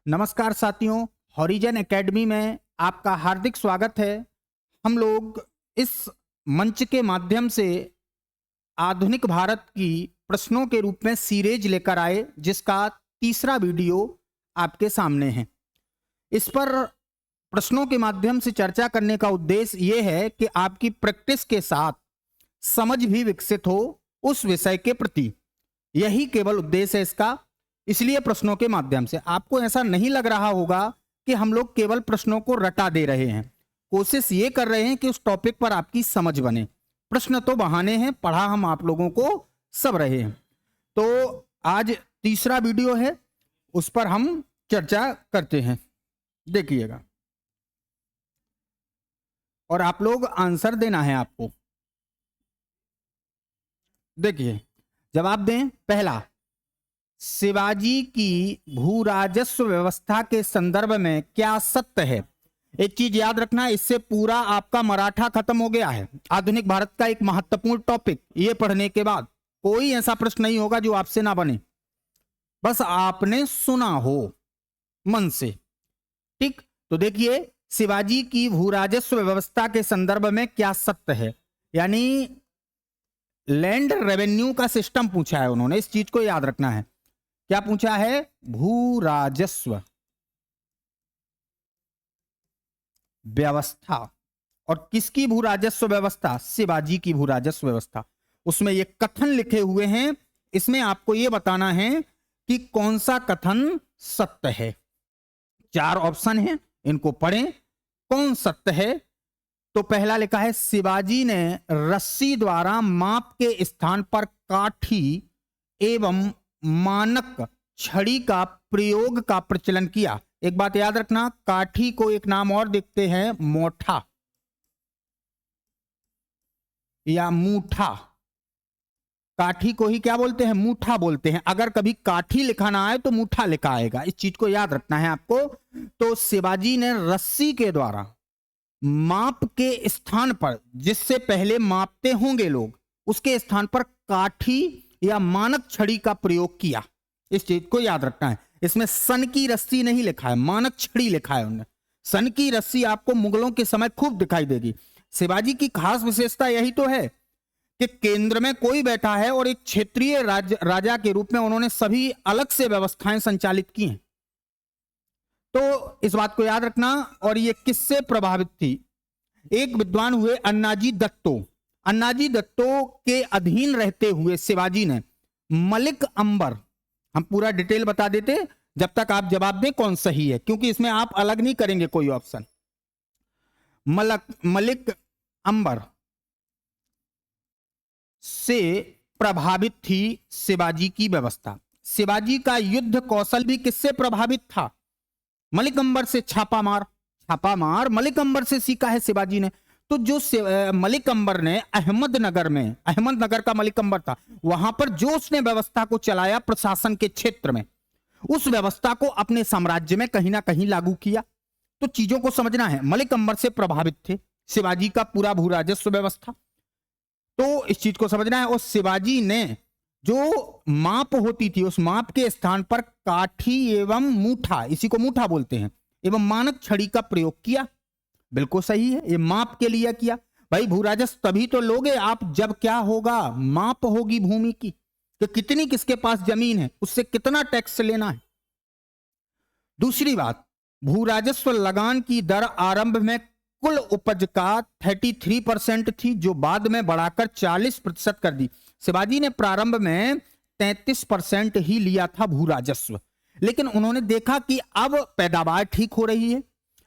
नमस्कार साथियों, horizon academy में आपका हार्दिक स्वागत है। हम लोग इस मंच के माध्यम से आधुनिक भारत की प्रश्नों के रूप में सीरीज लेकर आए, जिसका तीसरा वीडियो आपके सामने है। इस पर प्रश्नों के माध्यम से चर्चा करने का उद्देश्य यह है कि आपकी प्रैक्टिस के साथ समझ भी विकसित हो उस विषय के प्रति। यही केवल उद्देश्य है इसका। इसलिए प्रश्नों के माध्यम से आपको ऐसा नहीं लग रहा होगा कि हम लोग केवल प्रश्नों को रटा दे रहे हैं। कोशिश ये कर रहे हैं कि उस टॉपिक पर आपकी समझ बने। प्रश्न तो बहाने हैं, पढ़ा हम आप लोगों को सब रहे हैं। तो आज तीसरा वीडियो है, उस पर हम चर्चा करते हैं। देखिएगा, और आप लोग आंसर देना है आपको। देखिए, जवाब दें। पहला, शिवाजी की भू राजस्व व्यवस्था के संदर्भ में क्या सत्य है? एक चीज याद रखना, इससे पूरा आपका मराठा खत्म हो गया है। आधुनिक भारत का एक महत्वपूर्ण टॉपिक, ये पढ़ने के बाद कोई ऐसा प्रश्न नहीं होगा जो आपसे ना बने, बस आपने सुना हो मन से। ठीक, तो देखिए, शिवाजी की भू राजस्व व्यवस्था के संदर्भ में क्या सत्य है, यानी लैंड रेवेन्यू का सिस्टम पूछा है उन्होंने। इस चीज को याद रखना है। क्या पूछा है? भू राजस्व व्यवस्था। और किसकी भू राजस्व व्यवस्था? शिवाजी की भू राजस्व व्यवस्था। उसमें ये कथन लिखे हुए हैं, इसमें आपको ये बताना है कि कौन सा कथन सत्य है। 4 ऑप्शन हैं, इनको पढ़ें। कौन सत्य है? तो पहला लिखा है, शिवाजी ने रस्सी द्वारा माप के स्थान पर काठी एवं मानक छड़ी का प्रयोग का प्रचलन किया। एक बात याद रखना, काठी को एक नाम और देखते हैं, मोठा या मूठा। काठी को ही क्या बोलते हैं? मूठा बोलते हैं। अगर कभी काठी लिखा ना आए तो मूठा लिखा आएगा, इस चीज को याद रखना है आपको। तो शिवाजी ने रस्सी के द्वारा माप के स्थान पर, जिससे पहले मापते होंगे लोग, उसके स्थान पर काठी या मानक छड़ी का प्रयोग किया। इस चीज को याद रखना है। इसमें सन की रस्सी नहीं लिखा है, मानक छड़ी लिखा है उन्होंने। सन की रस्सी आपको मुगलों के समय खूब दिखाई देगी। शिवाजी की खास विशेषता यही तो है कि केंद्र में कोई बैठा है और एक क्षेत्रीय राजा के रूप में उन्होंने सभी अलग से व्यवस्थाएं संचालित की हैं। तो इस बात को याद रखना। और ये किससे प्रभावित थी? एक विद्वान हुए अन्नाजी दत्तो। अन्नाजी दत्तो के अधीन रहते हुए शिवाजी ने मलिक अंबर, हम पूरा डिटेल बता देते जब तक आप जवाब दें कौन सही है, क्योंकि इसमें आप अलग नहीं करेंगे कोई ऑप्शन। मलिक अंबर से प्रभावित थी शिवाजी की व्यवस्था। शिवाजी का युद्ध कौशल भी किससे प्रभावित था? मलिक अंबर से। छापा मार मलिक अंबर से सीखा है शिवाजी ने। तो जो मलिक अंबर ने अहमदनगर का मलिक अंबर था, वहां पर जो उसने व्यवस्था को चलाया प्रशासन के क्षेत्र में, उस व्यवस्था को अपने साम्राज्य में कहीं ना कहीं लागू किया। तो चीजों को समझना है। मलिक अंबर से प्रभावित थे शिवाजी का पूरा भू राजस्व व्यवस्था, तो इस चीज को समझना है। और शिवाजी ने जो माप होती थी, उस माप के स्थान पर काठी एवं मूठा, इसी को मूठा बोलते हैं, एवं मानक छड़ी का प्रयोग किया। बिल्कुल सही है, ये माप के लिए किया। भाई, भू राजस्व तभी तो लोगे आप जब क्या होगा? माप होगी भूमि की, कि कितनी किसके पास जमीन है, उससे कितना टैक्स लेना है। दूसरी बात, भू राजस्व लगान की दर आरंभ में कुल उपज का 33% थी, जो बाद में बढ़ाकर 40% कर दी। शिवाजी ने प्रारंभ में 33% ही लिया था भू राजस्व, लेकिन उन्होंने देखा कि अब पैदावार ठीक हो रही है,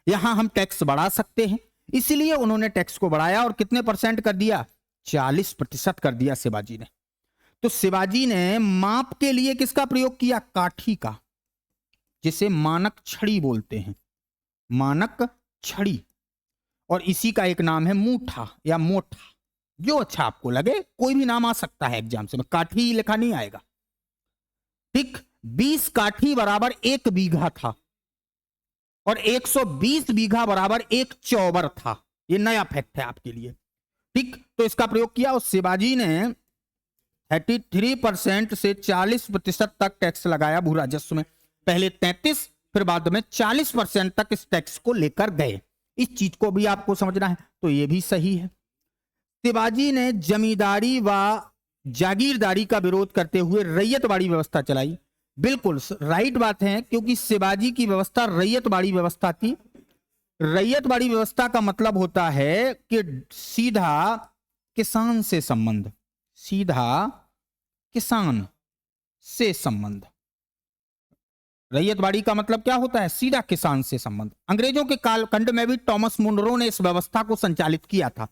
यहां हम टैक्स बढ़ा सकते हैं, इसलिए उन्होंने टैक्स को बढ़ाया और कितने परसेंट कर दिया? 40% कर दिया शिवाजी ने। तो शिवाजी ने माप के लिए किसका प्रयोग किया? काठी का, जिसे मानक छड़ी बोलते हैं, मानक छड़ी। और इसी का एक नाम है मूठा या मोठा, जो अच्छा आपको लगे, कोई भी नाम आ सकता है एग्जाम से, काठी लिखा नहीं आएगा। ठीक, 20 काठी बराबर 1 बीघा था और 120 बीघा बराबर 1 चौबर था। ये नया फैक्ट है आपके लिए। ठीक, तो इसका प्रयोग किया और शिवाजी ने 33% से 40% तक टैक्स लगाया भू राजस्व में। पहले 33, फिर बाद में 40% तक इस टैक्स को लेकर गए। इस चीज को भी आपको समझना है, तो ये भी सही है। शिवाजी ने जमींदारी व जागीरदारी का विरोध करते हुए रैयतवाड़ी व्यवस्था चलाई। बिल्कुल राइट बात है, क्योंकि शिवाजी की व्यवस्था रैयतवाड़ी व्यवस्था थी। रैयतवाड़ी व्यवस्था का मतलब होता है कि सीधा किसान से संबंध, सीधा किसान से संबंध। रैयतवाड़ी का मतलब क्या होता है? सीधा किसान से संबंध। अंग्रेजों के कालखंड में भी टॉमस मुनरो ने इस व्यवस्था को संचालित किया था।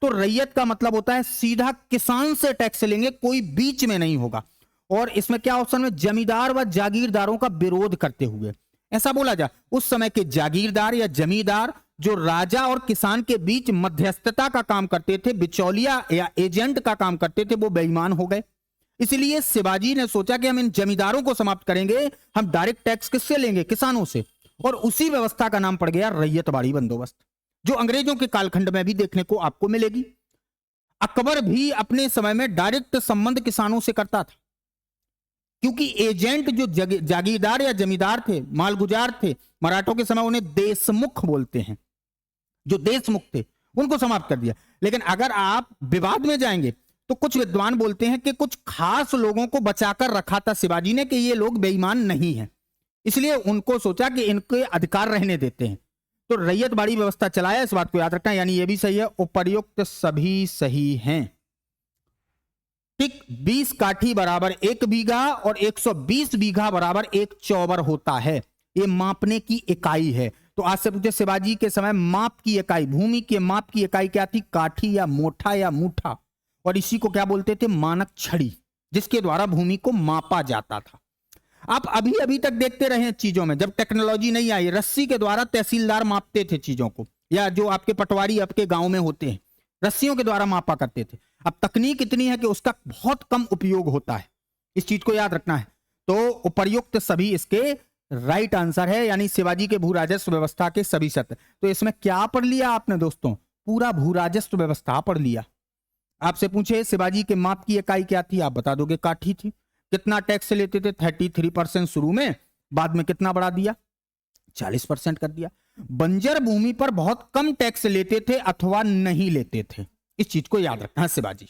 तो रैयत का मतलब होता है सीधा किसान से टैक्स लेंगे, कोई बीच में नहीं होगा। और इसमें क्या ऑप्शन में? जमींदार व जागीरदारों का विरोध करते हुए, ऐसा बोला जा। उस समय के जागीरदार या जमींदार जो राजा और किसान के बीच मध्यस्थता का काम करते थे, बिचौलिया या एजेंट का काम करते थे, वो बेईमान हो गए। इसलिए शिवाजी ने सोचा कि हम इन जमींदारों को समाप्त करेंगे, हम डायरेक्ट टैक्स किससे लेंगे? किसानों से। और उसी व्यवस्था का नाम पड़ गया रैयतवाड़ी बंदोबस्त, जो अंग्रेजों के कालखंड में भी देखने को आपको मिलेगी। अकबर भी अपने समय में डायरेक्ट संबंध किसानों से करता था, क्योंकि एजेंट जो जागीरदार या जमींदार थे, मालगुजार थे, मराठों के समय उन्हें देशमुख बोलते हैं, जो देशमुख थे उनको समाप्त कर दिया। लेकिन अगर आप विवाद में जाएंगे तो कुछ विद्वान बोलते हैं कि कुछ खास लोगों को बचाकर रखा था शिवाजी ने, कि ये लोग बेईमान नहीं हैं, इसलिए उनको सोचा कि इनके अधिकार रहने देते हैं, तो रैयतवाड़ी व्यवस्था चलाया। इस बात को याद रखना, यानी ये भी सही है। उपर्युक्त सभी सही हैं। ठीक, 20 काठी बराबर 1 बीघा और 120 बीघा बराबर 1 चौबर होता है। ये मापने की इकाई है। तो आज से पूछे शिवाजी के समय माप की इकाई, भूमि के माप की इकाई क्या थी? काठी या मोठा या मूठा। और इसी को क्या बोलते थे? मानक छड़ी, जिसके द्वारा भूमि को मापा जाता था। आप अभी अभी तक देखते रहे चीजों में, जब टेक्नोलॉजी नहीं आई, रस्सी के द्वारा तहसीलदार मापते थे चीजों को, या जो आपके पटवारी आपके गांव में होते हैं, रस्सियों के द्वारा मापा करते थे। अब तकनीक इतनी है कि उसका बहुत कम उपयोग होता है। इस चीज को याद रखना है। तो उपर्युक्त सभी इसके राइट आंसर है, यानी शिवाजी के भू राजस्व व्यवस्था के सभी सत्य। तो इसमें क्या पढ़ लिया आपने दोस्तों? पूरा भू राजस्व व्यवस्था पढ़ लिया। आपसे पूछे शिवाजी के माप की इकाई क्या थी, आप बता दोगे काठी थी। कितना टैक्स लेते थे? 33% शुरू में, बाद में कितना बढ़ा दिया? 40% कर दिया। बंजर भूमि पर बहुत कम टैक्स लेते थे अथवा नहीं लेते थे। इस चीज को याद रखना है। शिवाजी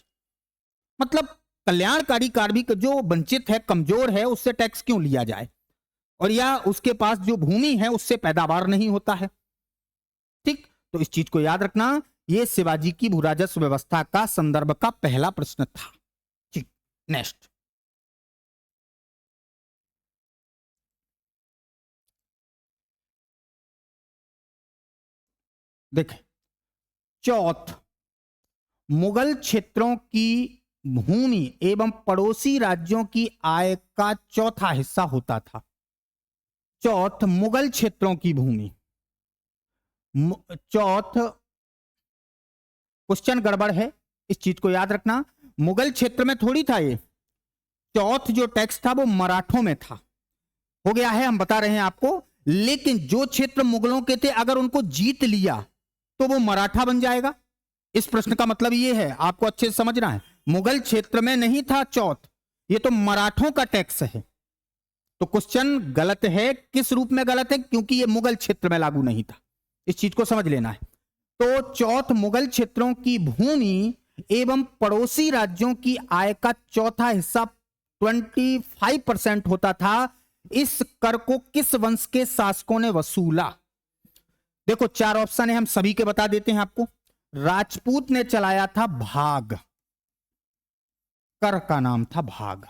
मतलब कल्याणकारी कार्मिक जो वंचित है, कमजोर है, उससे टैक्स क्यों लिया जाए, और या उसके पास जो भूमि है उससे पैदावार नहीं होता है। ठीक, तो इस चीज को याद रखना। यह शिवाजी की भू राजस्व व्यवस्था का संदर्भ का पहला प्रश्न था। ठीक, नेक्स्ट देखें। चौथ, मुगल क्षेत्रों की भूमि एवं पड़ोसी राज्यों की आय का चौथा हिस्सा होता था। चौथ, मुगल क्षेत्रों की भूमि। चौथ क्वेश्चन गड़बड़ है, इस चीज को याद रखना। मुगल क्षेत्र में थोड़ी था ये। चौथ जो टैक्स था वो मराठों में था। हो गया है, हम बता रहे हैं आपको। लेकिन जो क्षेत्र मुगलों के थे, अगर उनको जीत लिया तो वो मराठा बन जाएगा। इस प्रश्न का मतलब ये है, आपको अच्छे से समझना है। मुगल क्षेत्र में नहीं था चौथ, ये तो मराठों का टैक्स है। तो क्वेश्चन गलत है। किस रूप में गलत है? क्योंकि ये मुगल क्षेत्र में लागू नहीं था। इस चीज को समझ लेना है। तो चौथ, मुगल क्षेत्रों की भूमि एवं पड़ोसी राज्यों की आय का चौथा हिस्सा 25% होता था। इस कर को किस वंश के शासकों ने वसूला? देखो 4 ऑप्शन है, हम सभी के बता देते हैं आपको। राजपूत ने चलाया था भाग, कर का नाम था भाग।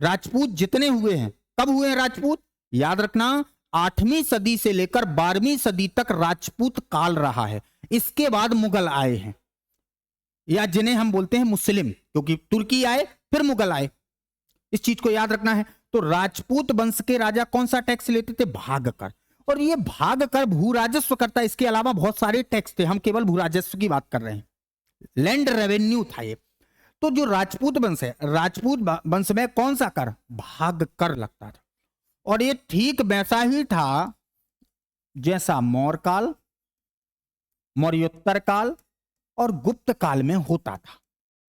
राजपूत जितने हुए हैं, कब हुए हैं राजपूत? याद रखना, 8वीं सदी से लेकर 12वीं सदी तक राजपूत काल रहा है। इसके बाद मुगल आए हैं, या जिन्हें हम बोलते हैं मुस्लिम, क्योंकि तुर्की आए फिर मुगल आए। इस चीज को याद रखना है। तो राजपूत वंश के राजा कौन सा टैक्स लेते थे? भाग कर। और ये भाग कर भू राजस्व करता है। इसके अलावा बहुत सारे टैक्स थे, हम केवल भू राजस्व की बात कर रहे हैं। लैंड रेवेन्यू था ये। तो जो राजपूत वंश है, राजपूत वंश में कौन सा कर? भाग कर लगता था। और ये ठीक वैसा ही था जैसा मौर्य काल, मौर्योत्तर काल और गुप्त काल में होता था।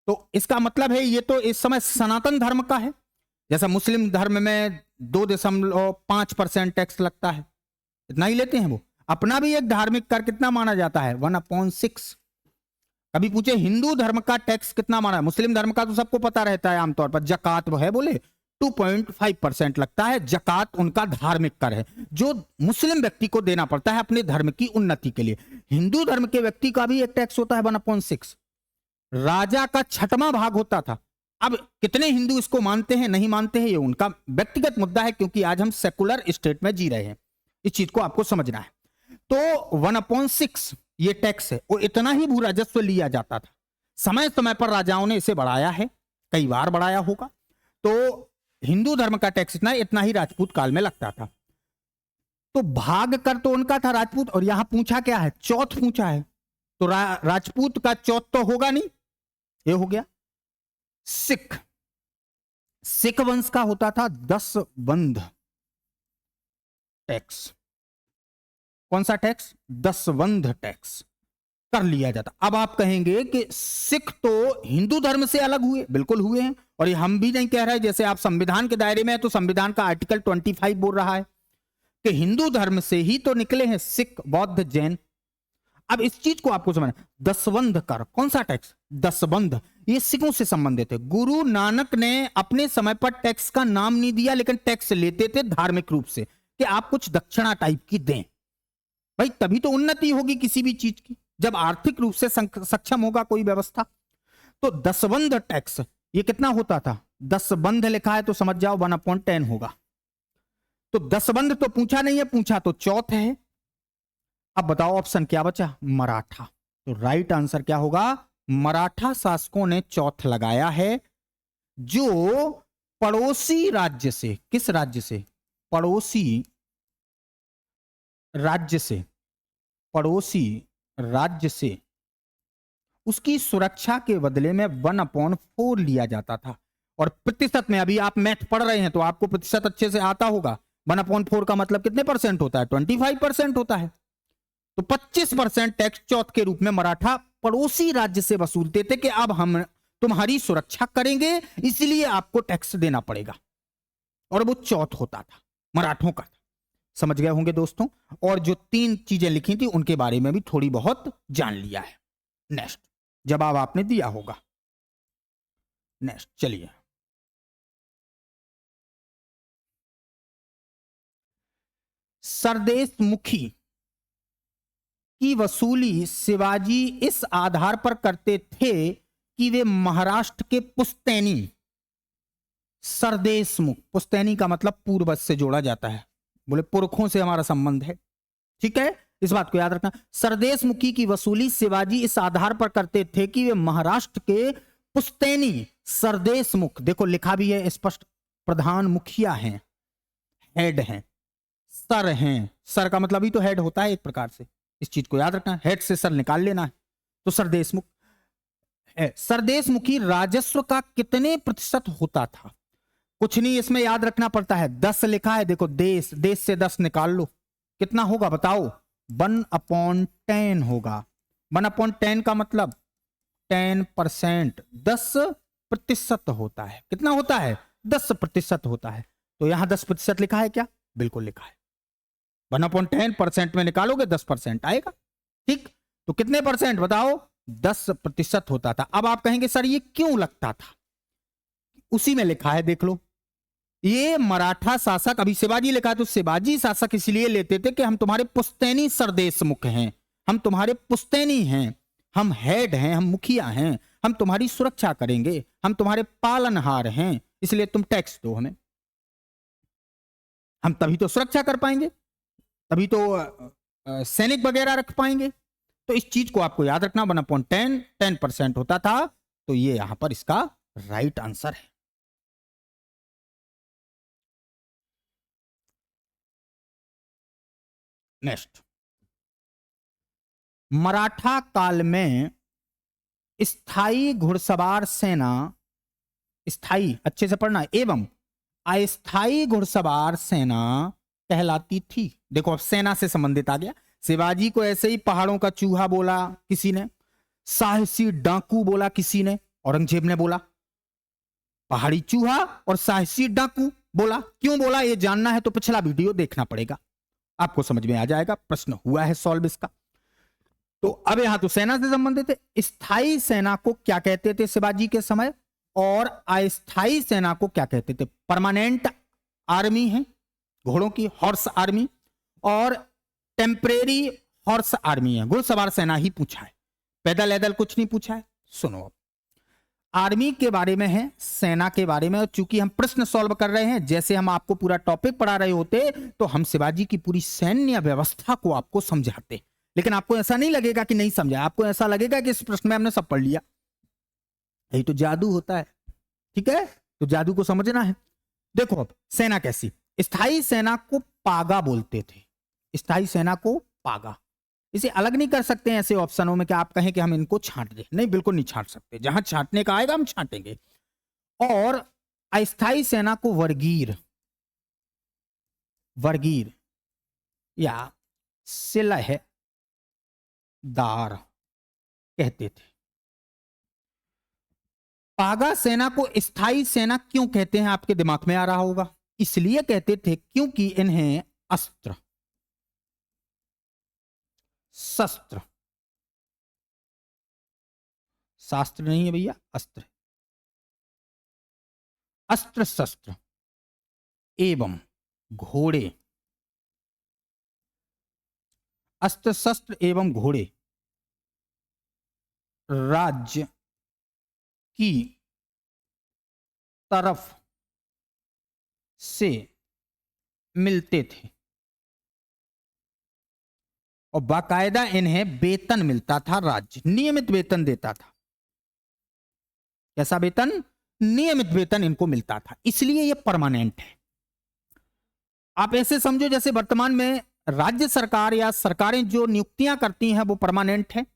तो इसका मतलब है ये तो इस समय सनातन धर्म का है। जैसा मुस्लिम धर्म में 2.5% टैक्स लगता है, इतना ही लेते हैं वो। अपना भी एक धार्मिक कर कितना माना जाता है, 1/6। कभी पूछे हिंदू धर्म का टैक्स कितना माना है, मुस्लिम धर्म का तो सबको पता रहता है आमतौर पर, जकात वो है बोले 2.5% लगता है। जकात उनका धार्मिक कर है जो मुस्लिम व्यक्ति को देना पड़ता है अपने धर्म की उन्नति के लिए। हिंदू धर्म के व्यक्ति का भी एक टैक्स होता है 1/6। राजा का 6वां भाग होता था। अब कितने हिंदू इसको मानते हैं नहीं मानते हैं ये उनका व्यक्तिगत मुद्दा है, क्योंकि आज हम सेकुलर स्टेट में जी रहे हैं, इस चीज को आपको समझना है। तो 1/6 ये टैक्स है, और इतना ही भू राजस्व लिया जाता था। समय समय पर राजाओं ने इसे बढ़ाया है, कई बार बढ़ाया होगा। तो हिंदू धर्म का टैक्स इतना ही राजपूत काल में लगता था। तो भाग कर तो उनका था राजपूत, और यहां पूछा क्या है, चौथ पूछा है। तो राजपूत का चौथ तो होगा नहीं, ये हो गया। सिख वंश का होता था 10 बंध टैक्स। कौन सा टैक्स, 10 बंध टैक्स कर लिया जाता। अब आप कहेंगे कि सिख तो हिंदू धर्म से अलग हुए, बिल्कुल हुए हैं, और ये हम भी नहीं कह रहे। जैसे आप संविधान के दायरे में है तो संविधान का आर्टिकल 25 बोल रहा है कि हिंदू धर्म से ही तो निकले हैं सिख, बौद्ध, जैन। अब इस चीज को आपको समझना, दसबंध कर, कौन सा टैक्स, दसबंध, ये सिखों से संबंधित है। गुरु नानक ने अपने समय पर टैक्स का नाम नहीं दिया, लेकिन टैक्स लेते थे धार्मिक रूप से कि आप कुछ दक्षिणा टाइप की दें। भाई तभी तो उन्नति होगी किसी भी चीज की, जब आर्थिक रूप से सक्षम होगा कोई व्यवस्था। तो दसबंध टैक्स ये कितना होता था, 10 बंध लिखा है तो समझ जाओ 1/10 होगा। तो 10 बंध तो पूछा नहीं है, पूछा तो चौथ है। अब बताओ ऑप्शन क्या बचा, मराठा। तो राइट आंसर क्या होगा, मराठा शासकों ने चौथ लगाया है, जो पड़ोसी राज्य से, किस राज्य से, पड़ोसी राज्य से, पड़ोसी राज्य से उसकी सुरक्षा के बदले में 1/4 लिया जाता था। और प्रतिशत में, अभी आप मैथ पढ़ रहे हैं तो आपको प्रतिशत अच्छे से आता होगा। 1/4 का मतलब कितने परसेंट होता है, 25% होता है। तो 25% टैक्स चौथ के रूप में मराठा पड़ोसी राज्य से वसूलते थे कि अब हम तुम्हारी सुरक्षा करेंगे, इसलिए आपको टैक्स देना पड़ेगा। और वो चौथ होता था, मराठों का था। समझ गए होंगे दोस्तों। और जो 3 चीजें लिखी थी उनके बारे में भी थोड़ी बहुत जान लिया है। नेक्स्ट, जवाब आपने दिया होगा। नेक्स्ट चलिए, सरदेश मुखी की वसूली शिवाजी इस आधार पर करते थे कि वे महाराष्ट्र के पुश्तैनी, सरदेश मुख, पुश्तैनी का मतलब पूर्वज से जोड़ा जाता है, बोले पुरखों से हमारा संबंध है, ठीक है, इस बात को याद रखना। सरदेश मुखी की वसूली शिवाजी इस आधार पर करते थे कि वे महाराष्ट्र के पुश्तैनी सरदेश मुख, देखो लिखा भी है स्पष्ट, प्रधान मुखिया हैं, हेड हैं, सर हैं। सर का मतलब ही तो हेड होता है एक प्रकार से, इस चीज को याद रखना, हेड से सर निकाल लेना है। तो सरदेश मुख है। सरदेश मुखी राजस्व का कितने प्रतिशत होता था, कुछ नहीं इसमें याद रखना पड़ता है, 10 लिखा है, देखो देश, देश से 10 निकाल लो, कितना होगा बताओ, 1/10 होगा। 1/10 का मतलब 10%, 10% होता है। कितना होता है, 10% होता है। तो यहां 10% लिखा है क्या, बिल्कुल लिखा है। 1/10% में निकालोगे 10% आएगा, ठीक। तो कितने परसेंट बताओ, 10% होता था। अब आप कहेंगे सर ये क्यों लगता था, उसी में लिखा है देख लो। ये मराठा शासक, अभी शिवाजी लिखा है तो शिवाजी शासक इसलिए लेते थे कि हम तुम्हारे पुश्तैनी सरदेश मुख हैं, हम तुम्हारे पुश्तैनी हैं, हम हेड हैं, हम मुखिया हैं, हम तुम्हारी सुरक्षा करेंगे, हम तुम्हारे पालनहार हैं, इसलिए तुम टैक्स दो हमें, हम तभी तो सुरक्षा कर पाएंगे, तभी तो सैनिक वगैरह रख पाएंगे। तो इस चीज को आपको याद रखना, 1/10 10% होता था। तो ये यहां पर इसका राइट आंसर है। नेक्स्ट, मराठा काल में स्थायी घुड़सवार सेना, स्थायी अच्छे से पढ़ना, एवं अस्थायी घुड़सवार सेना कहलाती थी। देखो अब सेना से संबंधित आ गया। शिवाजी को ऐसे ही पहाड़ों का चूहा बोला किसी ने, साहसी डाकू बोला किसी ने, औरंगजेब ने बोला पहाड़ी चूहा और साहसी डाकू बोला, क्यों बोला ये जानना है तो पिछला वीडियो देखना पड़ेगा, आपको समझ में आ जाएगा। प्रश्न हुआ है सॉल्व इसका। तो अब यहां तो सेना से संबंधित है। स्थायी सेना को क्या कहते थे शिवाजी के समय, और अस्थायी सेना को क्या कहते थे? परमानेंट आर्मी है घोड़ों की, हॉर्स आर्मी, और टेम्परेरी हॉर्स आर्मी है, घुड़सवार सेना ही पूछा है, पैदल ऐदल कुछ नहीं पूछा है। सुनो, अब आर्मी के बारे में है, सेना के बारे में, और चूंकि हम प्रश्न सॉल्व कर रहे हैं, जैसे हम आपको पूरा टॉपिक पढ़ा रहे होते तो हम शिवाजी की पूरी सैन्य व्यवस्था को आपको समझाते, लेकिन आपको ऐसा नहीं लगेगा कि नहीं समझा, आपको ऐसा लगेगा कि इस प्रश्न में हमने सब पढ़ लिया। यही तो जादू होता है, ठीक है? तो जादू को समझना है। देखो अब सेना कैसी, स्थायी सेना को पागा बोलते थे, स्थायी सेना को पागा। इसे अलग नहीं कर सकते हैं ऐसे ऑप्शनों में कि आप कहें कि हम इनको छांट दें, नहीं, बिल्कुल नहीं छांट सकते, जहां छांटने का आएगा हम छांटेंगे। और अस्थायी सेना को वर्गीर, वर्गीर या सिलहदार कहते थे। पागा सेना को स्थायी सेना क्यों कहते हैं, आपके दिमाग में आ रहा होगा। इसलिए कहते थे क्योंकि इन्हें अस्त्र शस्त्र, शास्त्र नहीं है भैया, अस्त्र, अस्त्र शस्त्र एवं घोड़े, अस्त्र शस्त्र एवं घोड़े राज्य की तरफ से मिलते थे, और बाकायदा इन्हें वेतन मिलता था, राज्य नियमित वेतन देता था। कैसा वेतन? नियमित वेतन इनको मिलता था, इसलिए यह परमानेंट है। आप ऐसे समझो जैसे वर्तमान में राज्य सरकार या सरकारें जो नियुक्तियां करती हैं वो परमानेंट है।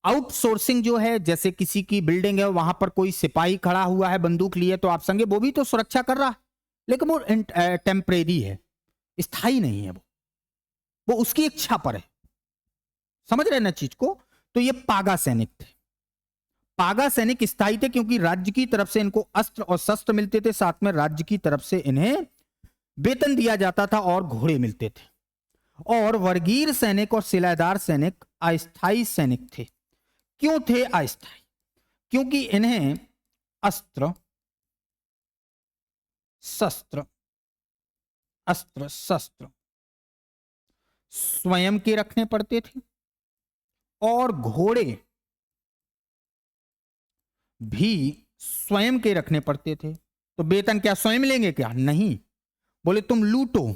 आउटसोर्सिंग जो है, जैसे किसी की बिल्डिंग है, वहां पर कोई सिपाही खड़ा हुआ है बंदूक लिए, तो आप संगे वो भी तो सुरक्षा कर रहा है, लेकिन वो टेम्परेरी है, स्थायी नहीं है, वो उसकी इच्छा पर है। समझ रहे ना चीज को? तो ये पागा सैनिक थे। पागा सैनिक स्थायी थे क्योंकि राज्य की तरफ से इनको अस्त्र और शस्त्र मिलते थे, साथ में राज्य की तरफ से इन्हें वेतन दिया जाता था और घोड़े मिलते थे। और वर्गीर सैनिक और सिलादार सैनिक अस्थायी सैनिक थे। क्यों थे अस्थायी? क्योंकि इन्हें अस्त्र शस्त्र, अस्त्र शस्त्र स्वयं के रखने पड़ते थे, और घोड़े भी स्वयं के रखने पड़ते थे। तो वेतन क्या स्वयं लेंगे क्या? नहीं, बोले तुम लूटो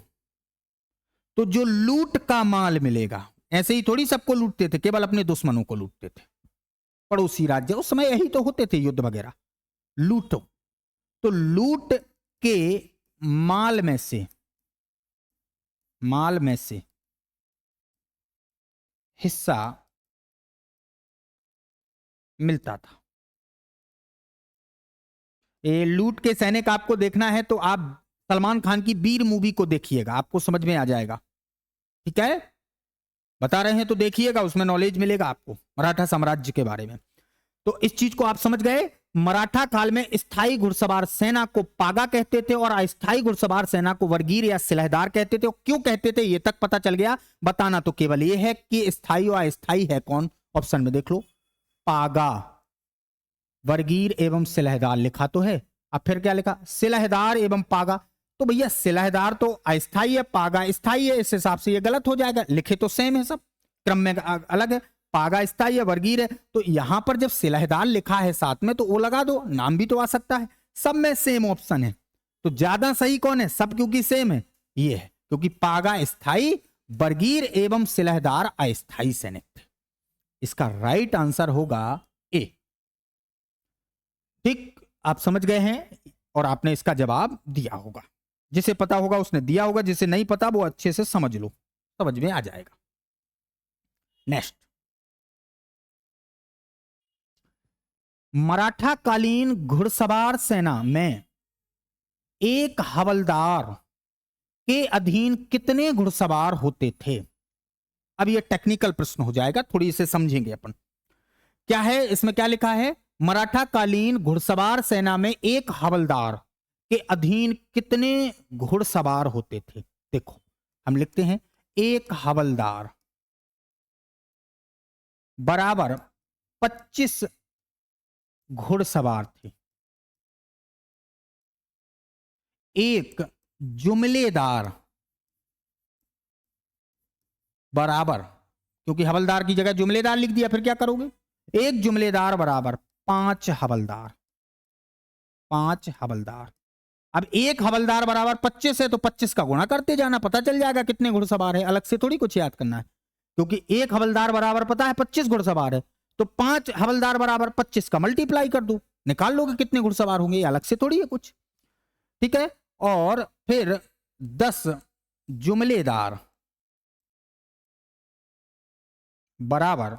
तो जो लूट का माल मिलेगा, ऐसे ही थोड़ी सबको लूटते थे, केवल अपने दुश्मनों को लूटते थे, पड़ोसी राज्य, उस समय यही तो होते थे युद्ध वगैरह, लूटो। तो लूट के माल में से हिस्सा मिलता था। ये लूट के सैनिक आपको देखना है तो आप सलमान खान की वीर मूवी को देखिएगा, आपको समझ में आ जाएगा, ठीक है? बता रहे हैं तो देखिएगा, उसमें नॉलेज मिलेगा आपको मराठा साम्राज्य के बारे में। तो इस चीज को आप समझ गए। मराठा काल में स्थायी घुड़सवार सेना को पागा कहते थे और अस्थायी घुड़सवार सेना को वर्गीर या सिलहदार कहते थे। क्यों कहते थे ये तक पता चल गया। बताना तो केवल ये है कि स्थायी और अस्थायी है कौन। ऑप्शन में देख लो, पागा, वर्गीर एवं सिलहदार लिखा तो है, अब फिर क्या लिखा, सिलहदार एवं पागा। तो भैया सिलहदार तो अस्थायी है, पागा स्थायी है, इस हिसाब से ये गलत हो जाएगा। लिखे तो सेम है, सब क्रम में अलग है, पागा स्थायी है, वर्गीर है। तो यहां पर जब सिलहदार लिखा है साथ में तो वो लगा दो, नाम भी तो आ सकता है। सब में सेम ऑप्शन है, तो ज्यादा सही कौन है? सब क्योंकि सेम है, ये है, क्योंकि पागा स्थायी, वर्गीर एवं सिलहदार अस्थायी सैनिक थे। इसका राइट आंसर होगा ए। ठीक, आप समझ गए हैं और आपने इसका जवाब दिया होगा। जिसे पता होगा उसने दिया होगा, जिसे नहीं पता वो अच्छे से समझ लो, समझ में आ जाएगा। नेक्स्ट, मराठा कालीन घुड़सवार सेना में एक हवलदार के अधीन कितने घुड़सवार होते थे? अब ये टेक्निकल प्रश्न हो जाएगा, थोड़ी इसे समझेंगे अपन। क्या है इसमें, क्या लिखा है? मराठा कालीन घुड़सवार सेना में एक हवलदार के अधीन कितने घुड़सवार होते थे? देखो हम लिखते हैं एक हवलदार बराबर 25 घुड़सवार थे। एक जुमलेदार बराबर, क्योंकि हवलदार की जगह जुमलेदार लिख दिया, फिर क्या करोगे? एक जुमलेदार बराबर 5 हवलदार। 5 हवलदार। अब एक हवलदार बराबर 25 है तो 25 का गुणा करते जाना, पता चल जाएगा कितने घुड़सवार है। अलग से थोड़ी कुछ याद करना है, क्योंकि एक हवलदार बराबर पता है 25 घुड़सवार है, तो 5 हवलदार बराबर 25 का मल्टीप्लाई कर दो, निकाल लोगे कितने घुड़सवार होंगे। अलग से थोड़ी है कुछ, ठीक है। और फिर 10 जुमलेदार बराबर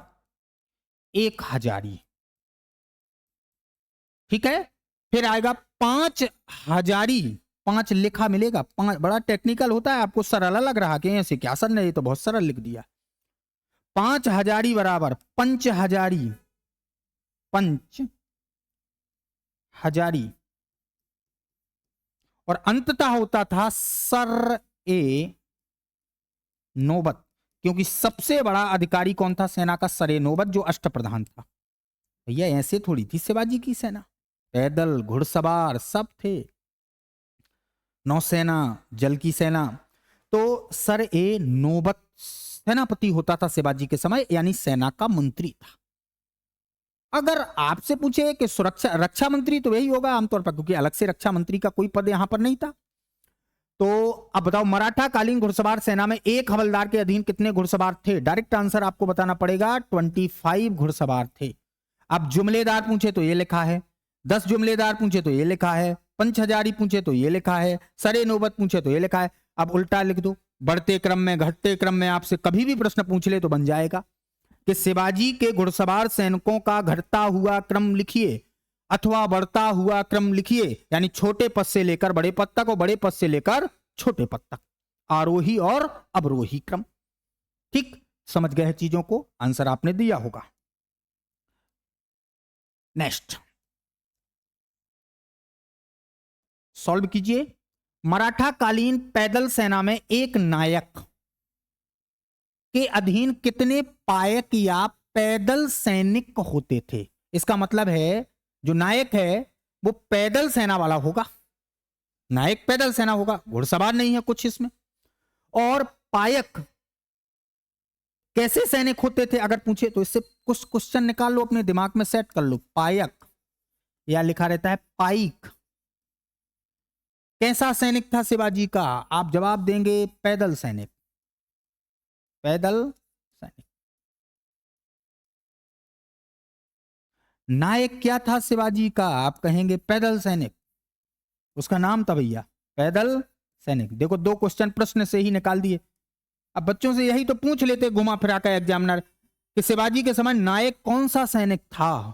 1 हजारी, ठीक है। फिर आएगा 5 हजारी, 5 लिखा मिलेगा, 5 बड़ा टेक्निकल होता है, आपको सरल लग रहा कि ऐसे क्या सर ने ये तो बहुत सरल लिख दिया। 5 हजारी बराबर पंच हजारी, पंच हजारी, और अंततः होता था सर ए नौबत, क्योंकि सबसे बड़ा अधिकारी कौन था सेना का? सर ए नौबत, जो अष्टप्रधान था। भैया ऐसे थोड़ी थी शिवाजी की सेना, पैदल घुड़सवार सब थे, नौसेना, जल की सेना। तो सर ए नौबत सेनापति होता था शिवाजी के समय, यानी सेना का मंत्री था। अगर आपसे पूछे कि सुरक्षा रक्षा मंत्री, तो यही होगा आमतौर पर, क्योंकि अलग से रक्षा मंत्री का कोई पद यहां पर नहीं था। तो अब बताओ मराठा कालीन घुड़सवार सेना में एक हवलदार के अधीन कितने घुड़सवार थे? डायरेक्ट आंसर आपको बताना पड़ेगा, 25 घुड़सवार थे। अब जुमलेदार पूछे तो ये लिखा है, 10 जुमलेदार पूछे तो ये लिखा है, पंच हजारी पूछे तो ये लिखा है, सरे नौबत पूछे तो ये लिखा है। अब उल्टा लिख दो, बढ़ते क्रम में घटते क्रम में आपसे कभी भी प्रश्न पूछ ले तो बन जाएगा कि शिवाजी के घुड़सवार सैनिकों का घटता हुआ क्रम लिखिए अथवा बढ़ता हुआ क्रम लिखिए, यानी छोटे पद से लेकर बड़े पद तक और बड़े पद से लेकर छोटे पद तक, आरोही और अवरोही क्रम। ठीक समझ गए चीजों को? आंसर आपने दिया होगा। नेक्स्ट सॉल्व कीजिए। मराठा कालीन पैदल सेना में एक नायक के अधीन कितने पायक या पैदल सैनिक होते थे? इसका मतलब है जो नायक है वो पैदल सेना वाला होगा, नायक पैदल सेना होगा, घुड़सवार नहीं है कुछ इसमें। और पायक कैसे सैनिक होते थे अगर पूछे तो इससे कुछ क्वेश्चन निकाल लो, अपने दिमाग में सेट कर लो। पायक या लिखा रहता है पाइक, कैसा सैनिक था शिवाजी का? आप जवाब देंगे पैदल सैनिक, पैदल सैनिक। नायक क्या था शिवाजी का? आप कहेंगे पैदल सैनिक, उसका नाम था भैया पैदल सैनिक। देखो 2 क्वेश्चन प्रश्न से ही निकाल दिए। अब बच्चों से यही तो पूछ लेते घुमा फिरा कर एग्जामिनर कि शिवाजी के समय नायक कौन सा सैनिक था?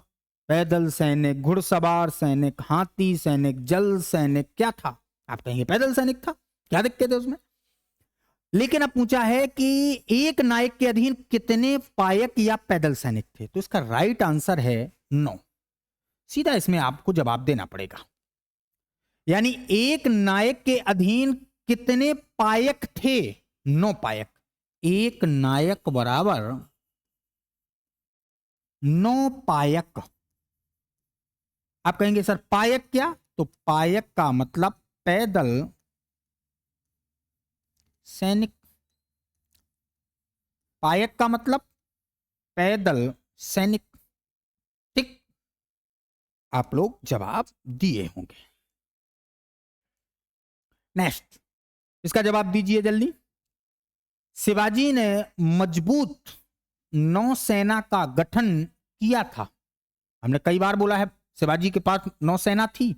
पैदल सैनिक, घुड़सवार सैनिक, हाथी सैनिक, जल सैनिक, क्या था? आप कहेंगे पैदल सैनिक था, क्या दिक्कत है उसमें? लेकिन अब पूछा है कि एक नायक के अधीन कितने पायक या पैदल सैनिक थे, तो इसका राइट आंसर है 9। सीधा इसमें आपको जवाब देना पड़ेगा, यानी एक नायक के अधीन कितने पायक थे? 9 पायक। एक नायक बराबर 9 पायक। आप कहेंगे सर पायक क्या? तो पायक का मतलब पैदल सैनिक, पायक का मतलब पैदल सैनिक। ठीक, आप लोग जवाब दिए होंगे। नेक्स्ट इसका जवाब दीजिए जल्दी। शिवाजी ने मजबूत नौसेना का गठन किया था। हमने कई बार बोला है शिवाजी के पास नौसेना थी।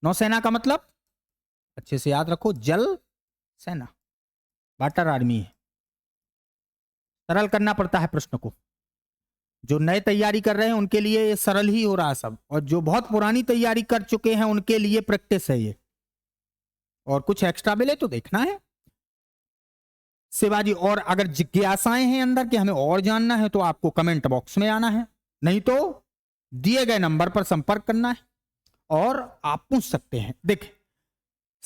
नौसेना का मतलब अच्छे से याद रखो, जल सेना, वाटर आर्मी है। सरल करना पड़ता है प्रश्न को, जो नए तैयारी कर रहे हैं उनके लिए ये सरल ही हो रहा है सब, और जो बहुत पुरानी तैयारी कर चुके हैं उनके लिए प्रैक्टिस है ये, और कुछ एक्स्ट्रा मिले तो देखना है। शिवाजी, और अगर जिज्ञासाएं हैं अंदर कि हमें और जानना है तो आपको कमेंट बॉक्स में आना है, नहीं तो दिए गए नंबर पर संपर्क करना है और आप पूछ सकते हैं। देखिए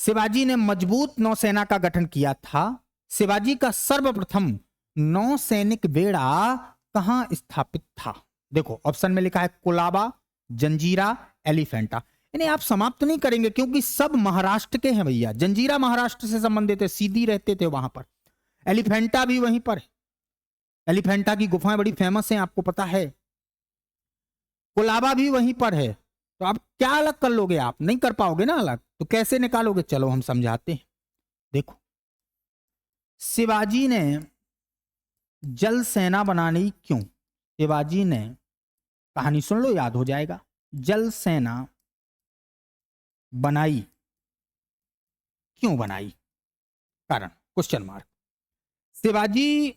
शिवाजी ने मजबूत नौसेना का गठन किया था। शिवाजी का सर्वप्रथम नौसैनिक बेड़ा कहां स्थापित था? देखो ऑप्शन में लिखा है कोलाबा, जंजीरा, एलिफेंटा। इन्हें आप समाप्त नहीं करेंगे क्योंकि सब महाराष्ट्र के हैं भैया। जंजीरा महाराष्ट्र से संबंधित है, सीधी रहते थे वहां पर। एलिफेंटा भी वहीं पर है। एलिफेंटा की गुफाएं बड़ी फेमस हैं, आपको पता है। कोलाबा भी वहीं पर है। तो आप क्या अलग कर लोगे? आप नहीं कर पाओगे ना अलग, तो कैसे निकालोगे? चलो हम समझाते हैं। देखो, शिवाजी ने जल सेना बनानी क्यों? शिवाजी ने, कहानी सुन लो याद हो जाएगा। जल सेना बनाई, क्यों बनाई? कारण, क्वेश्चन मार्क। शिवाजी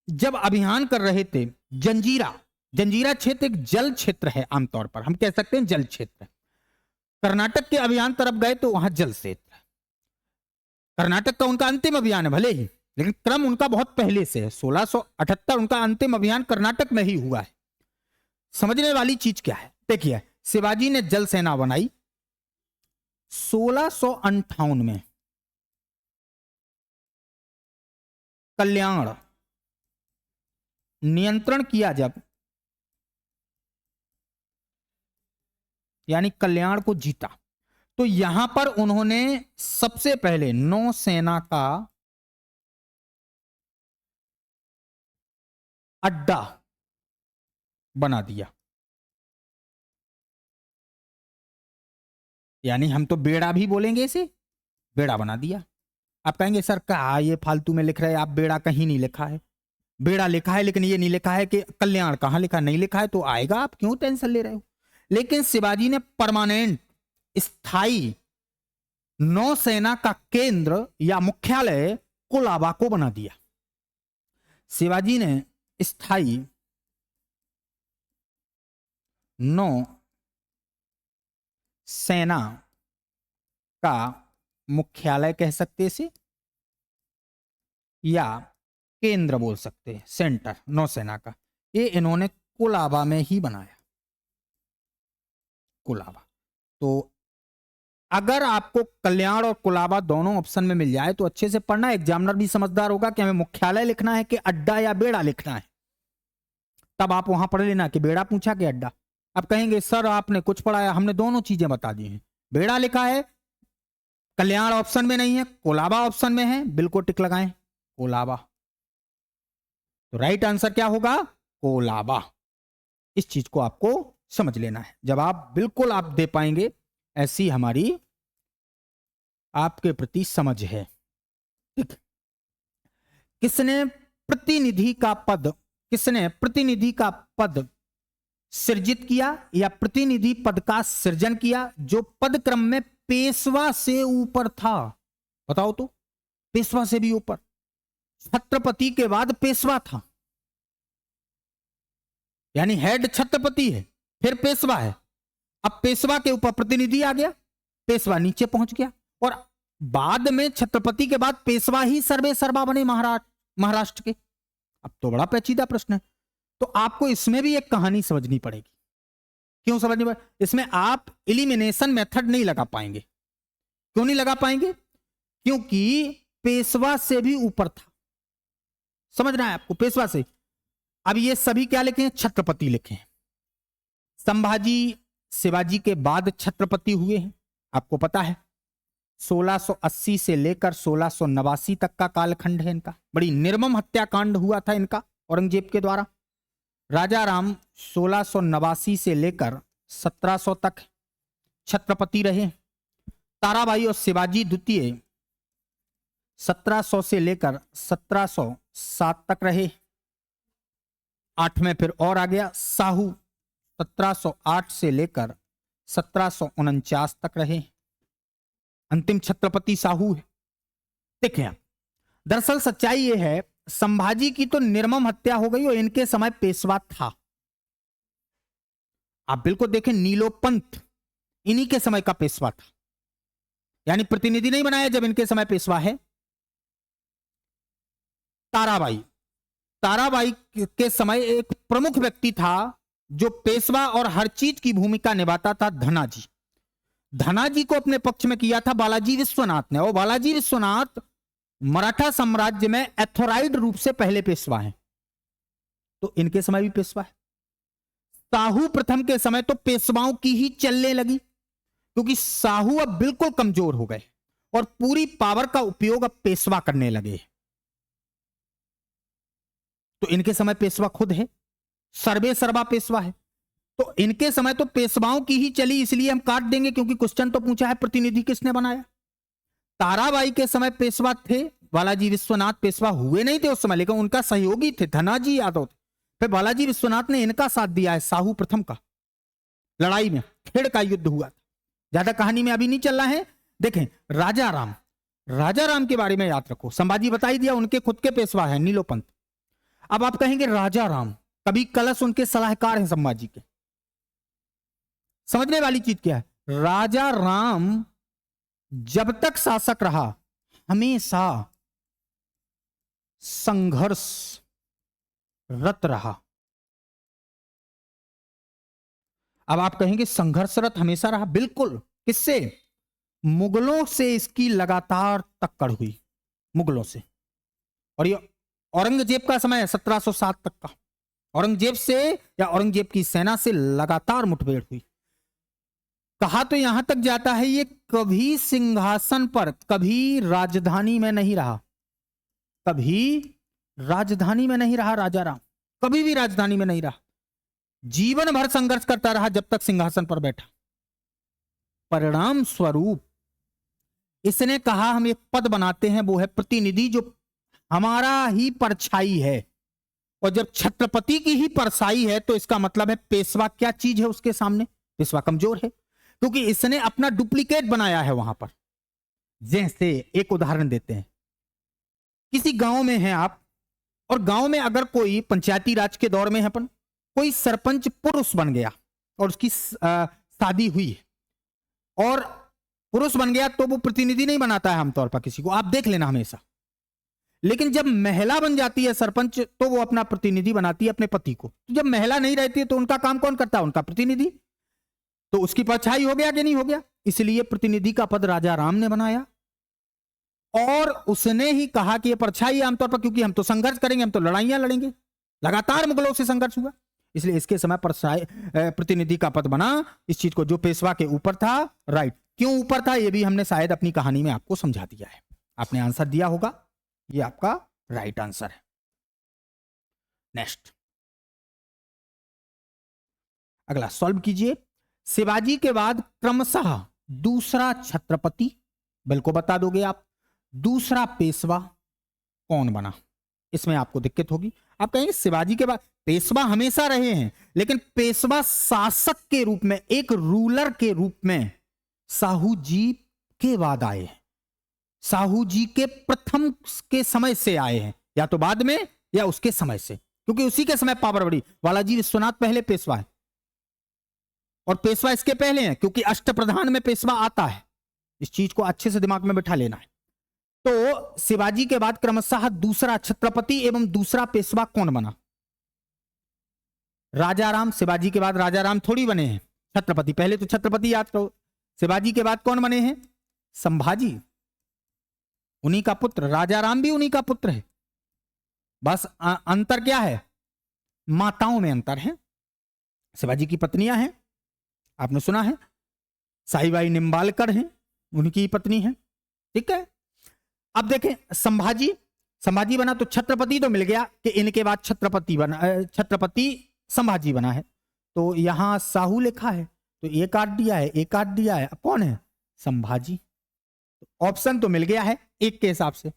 जब अभियान कर रहे थे, जंजीरा क्षेत्र एक जल क्षेत्र है, आमतौर पर हम कह सकते हैं जल क्षेत्र। कर्नाटक के अभियान तरफ गए तो वहां जल क्षेत्र है। कर्नाटक का उनका अंतिम अभियान है भले ही, लेकिन क्रम उनका बहुत पहले से है। 1678 उनका अंतिम अभियान कर्नाटक में ही हुआ है। समझने वाली चीज क्या है, देखिए शिवाजी ने जल सेना बनाई 1658 में। कल्याण नियंत्रण किया जब, यानी कल्याण को जीता, तो यहां पर उन्होंने सबसे पहले नौसेना का अड्डा बना दिया। यानी हम तो बेड़ा भी बोलेंगे इसे, बेड़ा बना दिया। आप कहेंगे सर कहा ये फालतू में लिख रहे हैं आप, बेड़ा कहीं नहीं लिखा है। बेड़ा लिखा है लेकिन ये नहीं लिखा है कि कल्याण। कहां लिखा? नहीं लिखा है तो आएगा, आप क्यों टेंशन ले रहे हो? लेकिन शिवाजी ने परमानेंट, स्थायी नौसेना का केंद्र या मुख्यालय कोलाबा को बना दिया। शिवाजी ने स्थायी नौ सेना का मुख्यालय कह सकते इसे, या केंद्र बोल सकते हैं, सेंटर नौसेना का, ये इन्होंने कोलाबा में ही बनाया। कोलाबा। तो अगर आपको कल्याण और कोलाबा दोनों ऑप्शन में मिल जाए तो अच्छे से पढ़ना, एग्जामिनर भी समझदार होगा कि हमें मुख्यालय लिखना है कि अड्डा या बेड़ा लिखना है। तब आप वहां पढ़ लेना कि बेड़ा पूछा कि अड्डा। अब कहेंगे सर आपने कुछ पढ़ाया, हमने दोनों चीजें बता दी हैं। बेड़ा लिखा है, कल्याण ऑप्शन में नहीं है, कोलाबा ऑप्शन में है, बिल्कुल टिक लगाएं कोलाबा। तो राइट आंसर क्या होगा? कोलाबा। इस चीज को आपको समझ लेना है। जवाब बिल्कुल आप दे पाएंगे, ऐसी हमारी आपके प्रति समझ है। ठीक। किसने प्रतिनिधि का पद सृजित किया या प्रतिनिधि पद का सृजन किया जो पद क्रम में पेशवा से ऊपर था? बताओ तो, पेशवा से भी ऊपर। छत्रपति के बाद पेशवा था, यानी हेड छत्रपति है, फिर पेशवा है। अब पेशवा के ऊपर प्रतिनिधि आ गया, पेशवा नीचे पहुंच गया, और बाद में छत्रपति के बाद पेशवा ही सर्वे सर्वा बने महाराष्ट्र के। अब तो बड़ा पेचीदा प्रश्न है। तो आपको इसमें भी एक कहानी समझनी पड़ेगी। क्यों समझनी पड़ेगी? इसमें आप एलिमिनेशन मेथड नहीं लगा पाएंगे। क्यों नहीं लगा पाएंगे? क्योंकि पेशवा से भी ऊपर था। समझना है आपको, पेशवा से। अब ये सभी क्या लिखे हैं? छत्रपति लिखे हैं। संभाजी शिवाजी के बाद छत्रपति हुए हैं, आपको पता है। 1680 से लेकर 1689 तक का कालखंड है इनका। बड़ी निर्मम हत्याकांड हुआ था इनका औरंगजेब के द्वारा। राजा राम 1689 से लेकर 1700 तक छत्रपति रहे। ताराबाई और शिवाजी द्वितीय 1700 से लेकर 1707 तक रहे। 8 में फिर और आ गया साहू, 1708 से लेकर 1749 तक रहे। अंतिम छत्रपति साहू है। देखिए दरअसल सच्चाई यह है, संभाजी की तो निर्मम हत्या हो गई और इनके समय पेशवा था। आप बिल्कुल देखें, नीलोपंत इन्हीं के समय का पेशवा था, यानी प्रतिनिधि नहीं बनाया जब इनके समय पेशवा है। ताराबाई के समय एक प्रमुख व्यक्ति था जो पेशवा और हर चीज की भूमिका निभाता था, धनाजी। धनाजी को अपने पक्ष में किया था बालाजी विश्वनाथ ने, और बालाजी विश्वनाथ मराठा साम्राज्य में एथोराइड रूप से पहले पेशवा हैं, तो इनके समय भी पेशवा है। साहू प्रथम के समय तो पेशवाओं की ही चलने लगी, क्योंकि साहू अब बिल्कुल कमजोर हो गए और पूरी पावर का उपयोग अब पेशवा करने लगे। तो इनके समय पेशवा खुद है, सर्वे सर्वा पेशवा है, तो इनके समय तो पेशवाओं की ही चली, इसलिए हम काट देंगे, क्योंकि क्वेश्चन तो पूछा है प्रतिनिधि किसने बनाया। ताराबाई के समय पेशवा थे, बालाजी विश्वनाथ पेशवा हुए नहीं थे उस समय, लेकिन उनका सहयोगी थे, धनाजी यादव थे। फिर बालाजी विश्वनाथ ने इनका साथ दिया है साहू प्रथम का, लड़ाई में खेड़ का युद्ध हुआ था। ज्यादा कहानी में अभी नहीं चल रहा है। देखें राजा राम, राजा राम के बारे में याद रखो, संभाजी बता ही दिया, उनके खुद के पेशवा है नीलोपंत। अब आप कहेंगे राजा राम, कभी कलश उनके सलाहकार हैं संभाजी के। समझने वाली चीज क्या है, राजा राम जब तक शासक रहा हमेशा संघर्ष रत रहा। अब आप कहेंगे संघर्षरत हमेशा रहा, बिल्कुल। किससे? मुगलों से इसकी लगातार टक्कर हुई, मुगलों से। और ये औरंगजेब का समय है 1707 तक का, औरंगजेब से या औरंगजेब की सेना से लगातार मुठभेड़ हुई। कहा तो यहां तक जाता है ये कभी सिंहासन पर, कभी राजधानी में नहीं रहा, कभी राजधानी में नहीं रहा राजा राम, कभी भी राजधानी में नहीं रहा। जीवन भर संघर्ष करता रहा जब तक सिंहासन पर बैठा। परिणाम स्वरूप इसने कहा हम एक पद बनाते हैं, वो है प्रतिनिधि, जो हमारा ही परछाई है। और जब छत्रपति की ही परछाई है तो इसका मतलब है पेशवा क्या चीज है उसके सामने, पेशवा कमजोर है, क्योंकि इसने अपना डुप्लीकेट बनाया है वहां पर। जैसे एक उदाहरण देते हैं, किसी गांव में हैं आप, और गांव में अगर कोई पंचायती राज के दौर में है अपन, कोई सरपंच पुरुष बन गया और उसकी शादी हुई है और पुरुष बन गया, तो वो प्रतिनिधि नहीं बनाता है आमतौर पर किसी को, आप देख लेना हमेशा। लेकिन जब महिला बन जाती है सरपंच, तो वो अपना प्रतिनिधि बनाती है अपने पति को। तो जब महिला नहीं रहती है तो उनका काम कौन करता है? उनका प्रतिनिधि। तो उसकी परछाई हो गया कि नहीं हो गया? इसलिए प्रतिनिधि का पद राजा राम ने बनाया, और उसने ही कहा कि ये परछाई आमतौर पर, क्योंकि हम तो संघर्ष करेंगे, हम तो लड़ाइयां लड़ेंगे, लगातार मुगलों से संघर्ष हुआ, इसलिए इसके समय परछाई प्रतिनिधि का पद बना। इस चीज को जो पेशवा के ऊपर था, राइट, क्यों ऊपर था ये भी हमने शायद अपनी कहानी में आपको समझा दिया है। आपने आंसर दिया होगा, ये आपका राइट आंसर है। नेक्स्ट, अगला सॉल्व कीजिए। शिवाजी के बाद क्रमशः दूसरा छत्रपति, बिल्कुल बता दोगे आप, दूसरा पेशवा कौन बना? इसमें आपको दिक्कत होगी। आप कहेंगे शिवाजी के बाद पेशवा हमेशा रहे हैं, लेकिन पेशवा शासक के रूप में, एक रूलर के रूप में साहू जी के बाद आए हैं, साहू जी के प्रथम के समय से आए हैं, या तो बाद में या उसके समय से, क्योंकि उसी के समय पावर बढ़ी। बालाजी विश्वनाथ पहले पेशवा है, और पेशवा इसके पहले हैं, क्योंकि अष्टप्रधान में पेशवा आता है। इस चीज को अच्छे से दिमाग में बैठा लेना है। तो शिवाजी के बाद क्रमशः दूसरा छत्रपति एवं दूसरा पेशवा कौन बना? राजाराम। शिवाजी के बाद राजाराम थोड़ी बने हैं, छत्रपति। पहले तो छत्रपति याद करो। शिवाजी के बाद कौन बने हैं? संभाजी, उन्हीं का पुत्र। राजाराम भी उन्हीं का पुत्र है, बस अंतर क्या है? माताओं में अंतर है। शिवाजी की पत्नियां हैं, आपने सुना है, साईबाई निम्बालकर हैं, उनकी पत्नी है, ठीक है। अब देखें संभाजी बना तो छत्रपति तो मिल गया कि इनके बाद छत्रपति बना, छत्रपति संभाजी बना है। तो यहां साहू लिखा है तो एक काट दिया है, एक काट दिया है, अब कौन है? संभाजी। ऑप्शन तो मिल गया है एक के हिसाब से,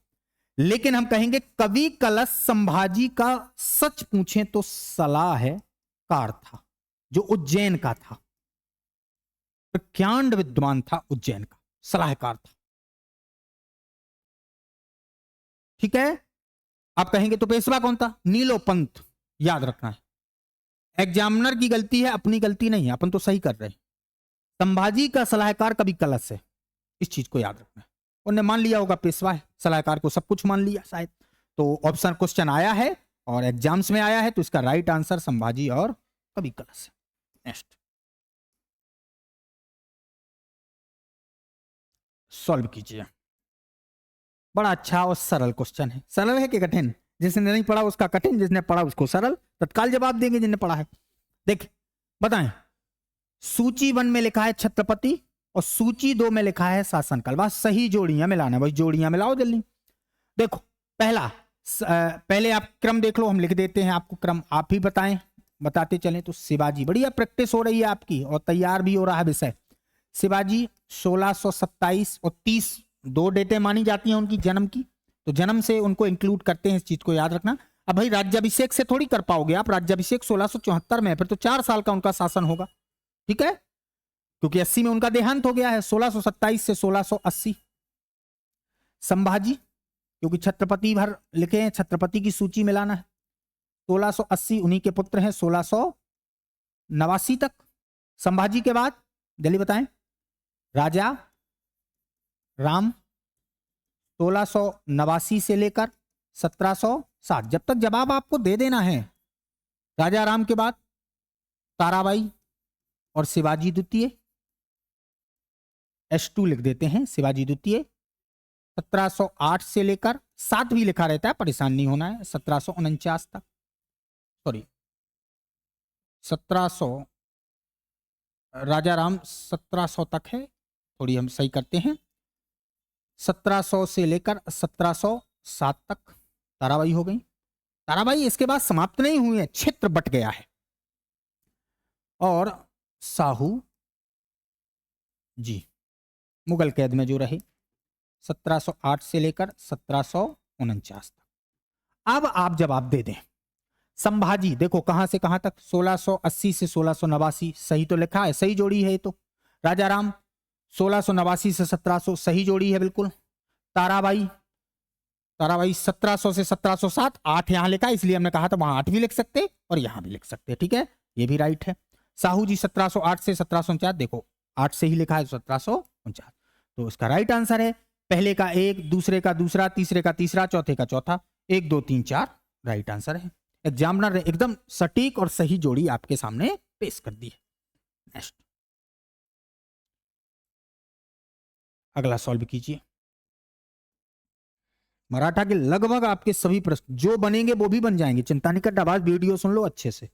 लेकिन हम कहेंगे कवि कलश संभाजी का सच पूछें तो सलाह है कार था, जो उज्जैन का था, प्रख्यात विद्वान था, उज्जैन का सलाहकार था, ठीक है। आप कहेंगे तो पेशवा कौन था? नीलोपंत, याद रखना है। एग्जामिनर की गलती है, अपनी गलती नहीं है, अपन तो सही कर रहे हैं। संभाजी का सलाहकार कवि कलश है, इस चीज को याद रखना है। उन्होंने मान लिया होगा पेशवा है, सलाहकार को सब कुछ मान लिया शायद। तो ऑप्शन क्वेश्चन आया है और एग्जाम्स में आया है, तो इसका राइट आंसर संभाजी और कवि कलश है। नेक्स्ट, सॉल्व कीजिए। बड़ा अच्छा और सरल क्वेश्चन है। सरल है कि कठिन? जिसने नहीं पढ़ा उसका कठिन, जिसने पढ़ा उसको सरल। तत्काल जवाब देंगे जिसने पढ़ा है। देख बताएं, सूची 1 में लिखा है छत्रपति और सूची 2 में लिखा है शासनकाल। बस सही जोड़ियां मिलाना, बस जोड़ियां मिलाओ जल्दी। देखो पहला, पहले आप क्रम देख लो, हम लिख देते हैं आपको क्रम, आप ही बताएं, बताते चलें। तो शिवाजी, बढ़िया प्रैक्टिस हो रही है आपकी और तैयार भी हो रहा है विषय। शिवाजी 1627 और 30 दो डेटें मानी जाती हैं उनकी जन्म की, तो जन्म से उनको इंक्लूड करते हैं, इस चीज को याद रखना। अब भाई राज्याभिषेक से थोड़ी कर पाओगे आप, राज्याभिषेक 1674 में है, फिर तो 4 साल का उनका शासन होगा, ठीक है, क्योंकि 80 में उनका देहांत हो गया है, 1627 से 1680। संभाजी, क्योंकि छत्रपति भर लिखे हैं, छत्रपति की सूची मिलाना है, 1680 उन्हीं के पुत्र हैं 1689 तक। संभाजी के बाद जल्दी बताएं, राजा राम 1689 से लेकर 1760। जब तक जवाब आपको दे देना है। राजा राम के बाद ताराबाई और शिवाजी द्वितीय, S2 लिख देते हैं, शिवाजी द्वितीय 1708 से लेकर 7 भी लिखा रहता है, परेशान नहीं होना है, 1749 तक, सॉरी 1700, राजा राम 1700 तक है, थोड़ी हम सही करते हैं, 1700 से लेकर 1707 तक ताराबाई हो गई। ताराबाई इसके बाद समाप्त नहीं हुई है, क्षेत्र बट गया है। और साहू जी मुगल कैद में जो रहे 1708 से लेकर 1749 तक। अब आप जवाब दे दें। संभाजी देखो कहां से कहां तक, 1680 से 1689, सही तो लिखा है, सही जोड़ी है ये तो। राजा राम 1689 से 1700, सही जोड़ी है बिल्कुल। ताराबाई 1700 से 1707, 8 यहां लिखा है, इसलिए हमने कहा था वहां 8 भी लिख सकते और यहां भी लिख सकते, ठीक है, ये भी राइट है। साहू जी 1708 से 1749, देखो 8 से ही लिखा है 1749, तो इसका राइट आंसर है पहले का 1, दूसरे का दूसरा, तीसरे का तीसरा, चौथे का चौथा, 1 2 3 4 राइट आंसर है। एग्जामिनर ने एकदम सटीक और सही जोड़ी आपके सामने पेश कर दी है। नेक्स्ट, अगला सॉल्व कीजिए। मराठा के लगभग आपके सभी प्रश्न जो बनेंगे वो भी बन जाएंगे, चिंता नहीं करना, बाद वीडियो सुन लो अच्छे से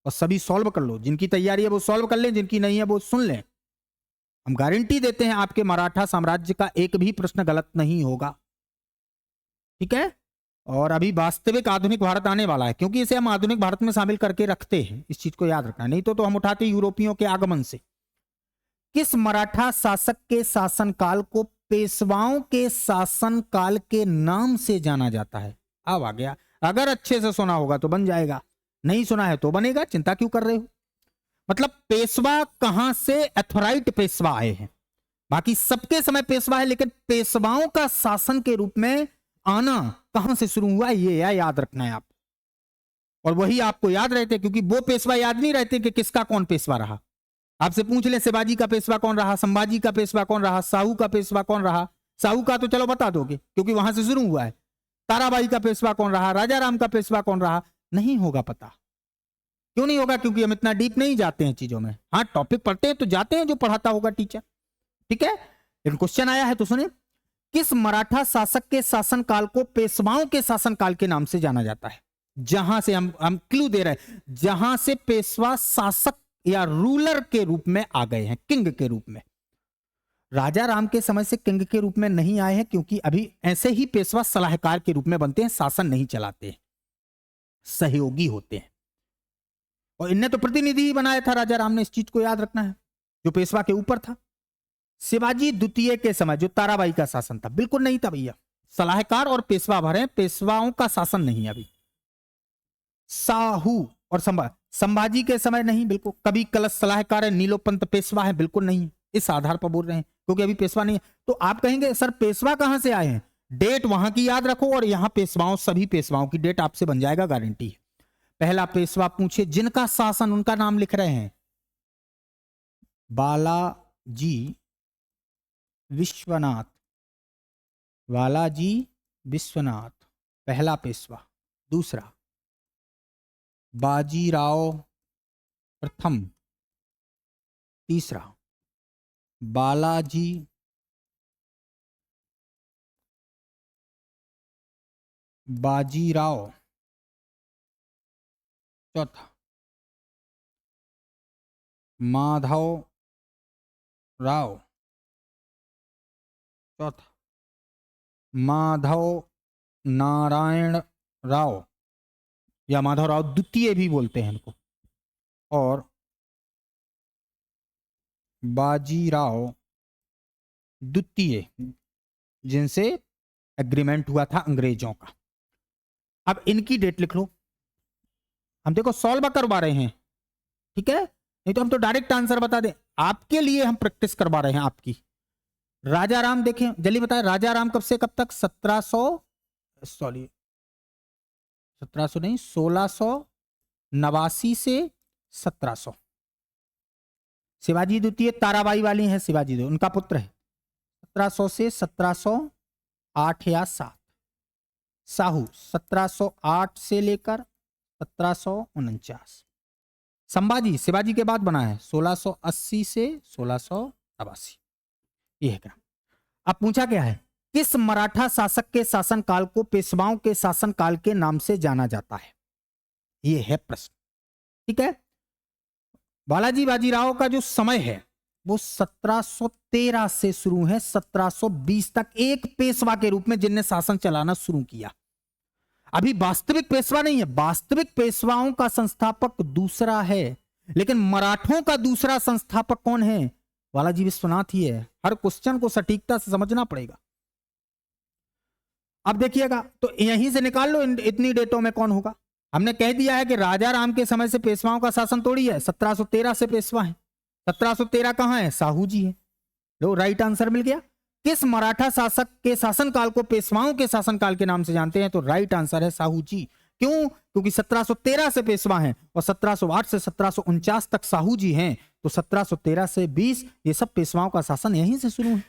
और सभी सॉल्व कर लो। जिनकी तैयारी है वो सॉल्व कर लें, जिनकी नहीं है वो सुन लें। हम गारंटी देते हैं आपके मराठा साम्राज्य का एक भी प्रश्न गलत नहीं होगा, ठीक है। और अभी वास्तविक आधुनिक भारत आने वाला है, क्योंकि इसे हम आधुनिक भारत में शामिल करके रखते हैं, इस चीज को याद रखना, नहीं तो हम उठाते यूरोपियों के आगमन से। किस मराठा शासक के शासनकाल को पेशवाओं के शासनकाल के नाम से जाना जाता है? अब आ गया, अगर अच्छे से सुना होगा तो बन जाएगा, नहीं सुना है तो बनेगा, चिंता क्यों कर रहे हो। मतलब पेशवा कहां से एथोराइट पेशवा आए हैं, बाकी सबके समय पेशवा है, लेकिन पेशवाओं का शासन के रूप में आना कहां से शुरू हुआ ये याद रखना है आप। और वही आपको याद रहते, क्योंकि वो पेशवा याद नहीं रहते कि किसका कौन पेशवा रहा। आपसे पूछ ले शिवाजी का पेशवा कौन रहा, संभाजी का पेशवा कौन रहा, साहू का पेशवा कौन रहा, साहू का तो चलो बता दोगे क्योंकि वहां से शुरू हुआ है। ताराबाई का पेशवा कौन रहा, राजा राम का पेशवा कौन रहा, नहीं होगा पता। क्यों नहीं होगा? क्योंकि हम इतना डीप नहीं जाते हैं चीजों में। हाँ टॉपिक पढ़ते हैं तो जाते हैं जो पढ़ाता होगा टीचर, ठीक है। लेकिन क्वेश्चन आया है तो सुनिए, किस मराठा शासक के शासनकाल को पेशवाओं के शासनकाल के नाम से जाना जाता है? जहां से हम क्लू दे रहे हैं, जहां से पेशवा शासक या रूलर के रूप में आ गए हैं, किंग के रूप में। राजा राम के समय से किंग के रूप में नहीं आए हैं, क्योंकि अभी ऐसे ही पेशवा सलाहकार के रूप में बनते हैं, शासन नहीं चलाते हैं, सहयोगी होते हैं। और इनने तो प्रतिनिधि ही बनाया था राजा राम ने, इस चीज को याद रखना है, जो पेशवा के ऊपर था। शिवाजी द्वितीय के समय जो ताराबाई का शासन था, बिल्कुल नहीं था भैया, सलाहकार और पेशवा भरे, पेशवाओं का शासन नहीं अभी। साहू और संभाजी के समय नहीं, बिल्कुल। कभी कलश सलाहकार है, नीलोपंत पेशवा है, बिल्कुल नहीं। इस आधार पर बोल रहे हैं क्योंकि अभी पेशवा नहीं है। तो आप कहेंगे सर पेशवा कहां से आए हैं, डेट वहां की याद रखो और यहां पेशवाओं, सभी पेशवाओं की डेट आपसे बन जाएगा, गारंटी है। पहला पेशवा पूछे जिनका शासन, उनका नाम लिख रहे हैं, बालाजी विश्वनाथ, बालाजी विश्वनाथ पहला पेशवा। दूसरा बाजीराव प्रथम, तीसरा बालाजी बाजीराव चौथा, माधव राव चौथा, माधव नारायण राव या माधव राव द्वितीय भी बोलते हैं इनको, और बाजीराव द्वितीय, जिनसे एग्रीमेंट हुआ था अंग्रेजों का। अब इनकी डेट लिख लो। हम देखो सॉल्व करवा रहे हैं, ठीक है, नहीं तो हम तो डायरेक्ट आंसर बता दें। आपके लिए हम प्रैक्टिस करवा रहे हैं आपकी। राजा राम देखें, जल्दी बताएं, राजा राम कब से कब तक? 1700 नहीं, 1689 से 1700। शिवाजी द्वितीय ताराबाई वाली है, शिवाजी द्वितीय उनका पुत्र है। 1700 से 1708 या 7। साहू 1708 से लेकर 1749। संभाजी शिवाजी के बाद बना है 1680 से 1688। ये है क्या? अब पूछा क्या है, किस मराठा शासक के शासनकाल को पेशवाओं के शासनकाल के नाम से जाना जाता है? ये है प्रश्न, ठीक है। बालाजी बाजीराव का जो समय है वो 1713 से शुरू है 1720 तक, एक पेशवा के रूप में जिनने शासन चलाना शुरू किया। अभी वास्तविक पेशवा नहीं है, वास्तविक पेशवाओं का संस्थापक दूसरा है, लेकिन मराठों का दूसरा संस्थापक कौन है? बालाजी विश्वनाथ ही है। हर क्वेश्चन को सटीकता से समझना पड़ेगा। अब देखिएगा, तो यहीं से निकाल लो इतनी डेटों में कौन होगा। हमने कह दिया है कि राजा राम के समय से पेशवाओं का शासन थोड़ी है, 1713 से पेशवा है। 1713 कहां है? साहू जी है। लो, राइट आंसर मिल गया। किस मराठा शासक के शासनकाल को पेशवाओं के शासनकाल के नाम से जानते हैं? तो राइट आंसर है साहू जी। क्यों? क्योंकि 1713 से पेशवा हैं और 1708 से 1749 तक साहू जी हैं, तो 1713 से 20 ये सब पेशवाओं का शासन यहीं से शुरू है।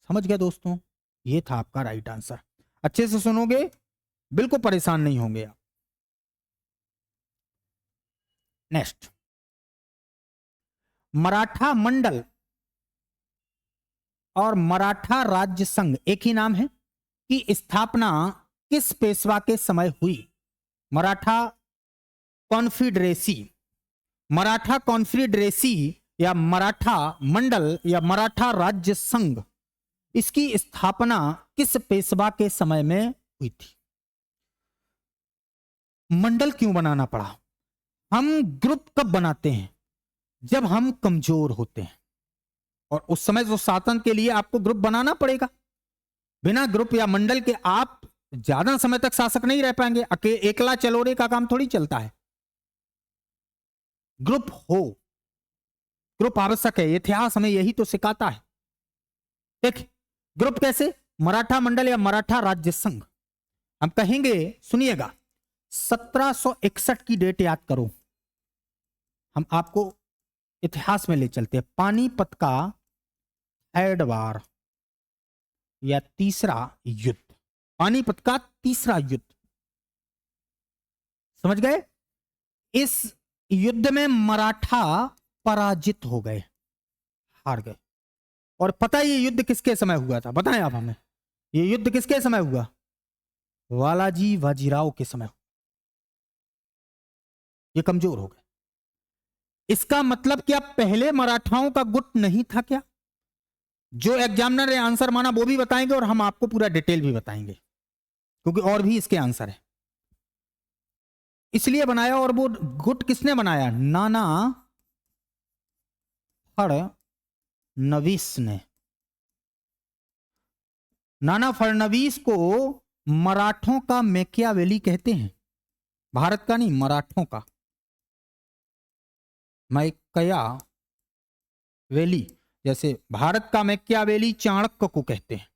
समझ गए दोस्तों? ये था आपका राइट आंसर। अच्छे से सुनोगे, बिल्कुल परेशान नहीं होंगे आप। नेक्स्ट, मराठा मंडल और मराठा राज्य संघ एक ही नाम है की स्थापना किस पेशवा के समय हुई? मराठा कॉन्फेडरेसी, मराठा कॉन्फेडरेसी या मराठा मंडल या मराठा राज्य संघ, इसकी स्थापना किस पेशवा के समय में हुई थी? मंडल क्यों बनाना पड़ा? हम ग्रुप कब बनाते हैं? जब हम कमजोर होते हैं, और उस समय जो शासन के लिए आपको ग्रुप बनाना पड़ेगा। बिना ग्रुप या मंडल के आप ज्यादा समय तक शासक नहीं रह पाएंगे। एकला चलोरे का काम थोड़ी चलता है। ग्रुप हो, ग्रुप आवश्यक है। इतिहास हमें यही तो सिखाता है। देख, ग्रुप कैसे? मराठा मंडल या मराठा राज्य संघ। हम कहेंगे, सुनिएगा, 1761 की डेट याद करो। हम आपको इतिहास में ले चलते हैं। पानीपत का थर्ड वार या तीसरा युद्ध, पानीपत का तीसरा युद्ध, समझ गए? इस युद्ध में मराठा पराजित हो गए, हार गए। और पता है ये युद्ध किसके समय हुआ था? बताएं आप हमें, ये युद्ध किसके समय हुआ? बालाजी बाजीराव के समय। ये कमजोर हो गए। इसका मतलब क्या पहले मराठाओं का गुट नहीं था क्या? जो एग्जामिनर ने आंसर माना वो भी बताएंगे और हम आपको पूरा डिटेल भी बताएंगे, क्योंकि और भी इसके आंसर है। इसलिए बनाया। और वो गुट किसने बनाया? नाना फड़नवीस ने। नाना फड़नवीस को मराठों का मैकियावेली कहते हैं। भारत का नहीं, मराठों का मैकियावेली। जैसे भारत का मैकियावेली चाणक्य को कहते हैं,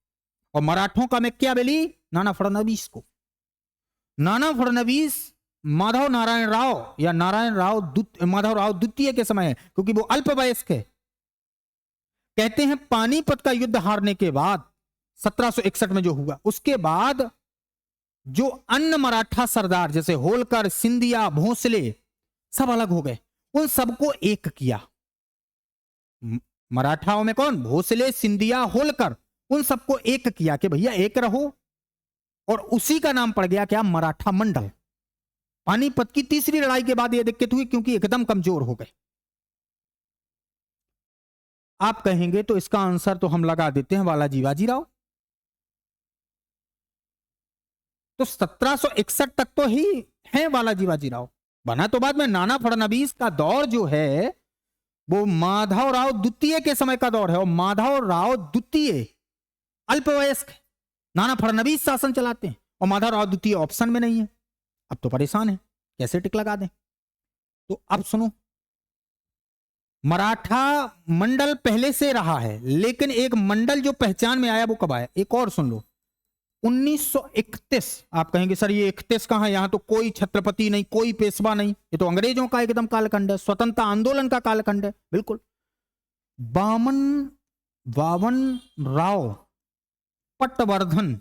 और मराठों का मैकियावेली नाना फड़नवीस को। नाना फड़नवीस माधव नारायण राव या माधव राव द्वितीय के समय है, क्योंकि वो अल्पवयस्क है। कहते हैं पानीपत का युद्ध हारने के बाद 1761 में जो हुआ, उसके बाद जो अन्य मराठा सरदार जैसे होलकर, सिंधिया, भोसले सब अलग हो गए। उन सबको एक किया। मराठाओं में कौन? भोसले, सिंधिया, होलकर, उन सबको एक किया कि भैया एक रहो। और उसी का नाम पड़ गया क्या, मराठा मंडल। पानीपत की तीसरी लड़ाई के बाद यह दिक्कत हुई क्योंकि एकदम कमजोर हो गए। आप कहेंगे तो इसका आंसर तो हम लगा देते हैं बालाजी बाजीराव। तो 1761 तक तो ही है बालाजी बाजीराव। बना तो बाद में नाना फडणवीस का दौर जो है वो माधवराव द्वितीय के समय का दौर है, और माधवराव द्वितीय अल्पवयस्क, नाना फडणवीस शासन चलाते हैं और माधवराव द्वितीय ऑप्शन में नहीं है। अब तो परेशान है, कैसे टिक लगा दें। तो अब सुनो, मराठा मंडल पहले से रहा है, लेकिन एक मंडल जो पहचान में आया वो कब आया, एक और सुन लो, 1931। आप कहेंगे सर ये 31 कहां, यहां तो कोई छत्रपति नहीं, कोई पेशवा नहीं, ये तो अंग्रेजों का एकदम कालखंड है, स्वतंत्रता आंदोलन का कालखंड है। बिल्कुल, बावन राव पटवर्धन,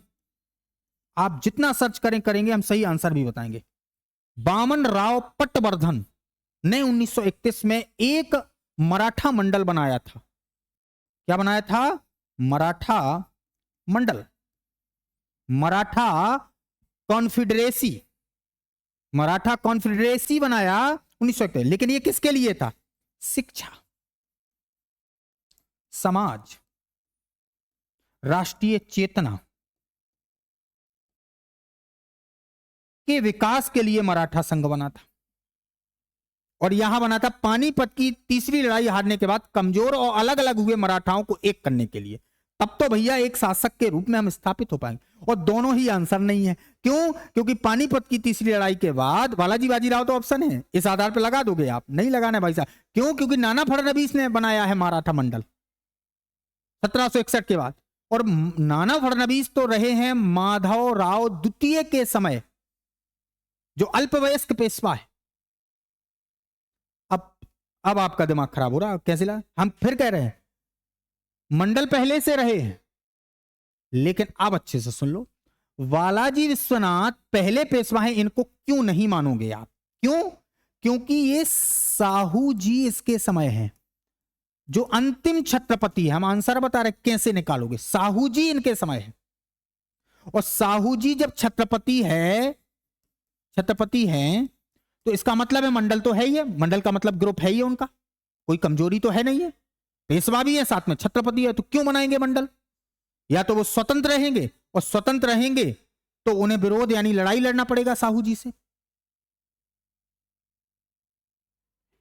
आप जितना सर्च करेंगे हम सही आंसर भी बताएंगे। बामन राव पटवर्धन ने 1931 में एक मराठा मंडल बनाया था। क्या बनाया था, मराठा मंडल, मराठा कॉन्फेडरेसी, मराठा कॉन्फेडरेसी बनाया 1931। लेकिन ये किसके लिए था, शिक्षा, समाज, राष्ट्रीय चेतना के विकास के लिए मराठा संघ बना था। और यहां बना था पानीपत की तीसरी लड़ाई हारने के बाद कमजोर और अलग अलग हुए मराठाओं को एक करने के लिए। तब तो भैया एक शासक के रूप में हम स्थापित हो पाएंगे। और दोनों ही आंसर नहीं है, क्यों, क्योंकि पानीपत की तीसरी लड़ाई के बाद बालाजी बाजीराव तो ऑप्शन है, इस आधार पर लगा दोगे आप, नहीं लगाना भाई साहब। क्यों, क्योंकि नाना फडणवीस ने बनाया है मराठा मंडल 1761 के बाद, और नाना फडणवीस तो रहे हैं माधवराव द्वितीय के समय, जो अल्पवयस्क पेशवा है। अब आपका दिमाग खराब हो रहा है, कैसे ला, हम फिर कह रहे हैं मंडल पहले से रहे हैं, लेकिन अब अच्छे से सुन लो, बालाजी विश्वनाथ पहले पेशवा हैं, इनको क्यों नहीं मानोगे आप, क्यों, क्योंकि ये साहू जी इसके समय हैं, जो अंतिम छत्रपति है। हम आंसर बता रहे कैसे निकालोगे, साहू जी इनके समय है, और साहू जी जब छत्रपति हैं तो इसका मतलब है मंडल तो है ही है, मंडल का मतलब ग्रुप है ही है उनका, कोई कमजोरी तो है नहीं है, पेशवा भी है साथ में छत्रपति है, तो क्यों बनाएंगे मंडल। या तो वो स्वतंत्र रहेंगे, और स्वतंत्र रहेंगे तो उन्हें विरोध यानी लड़ाई लड़ना पड़ेगा साहू जी से।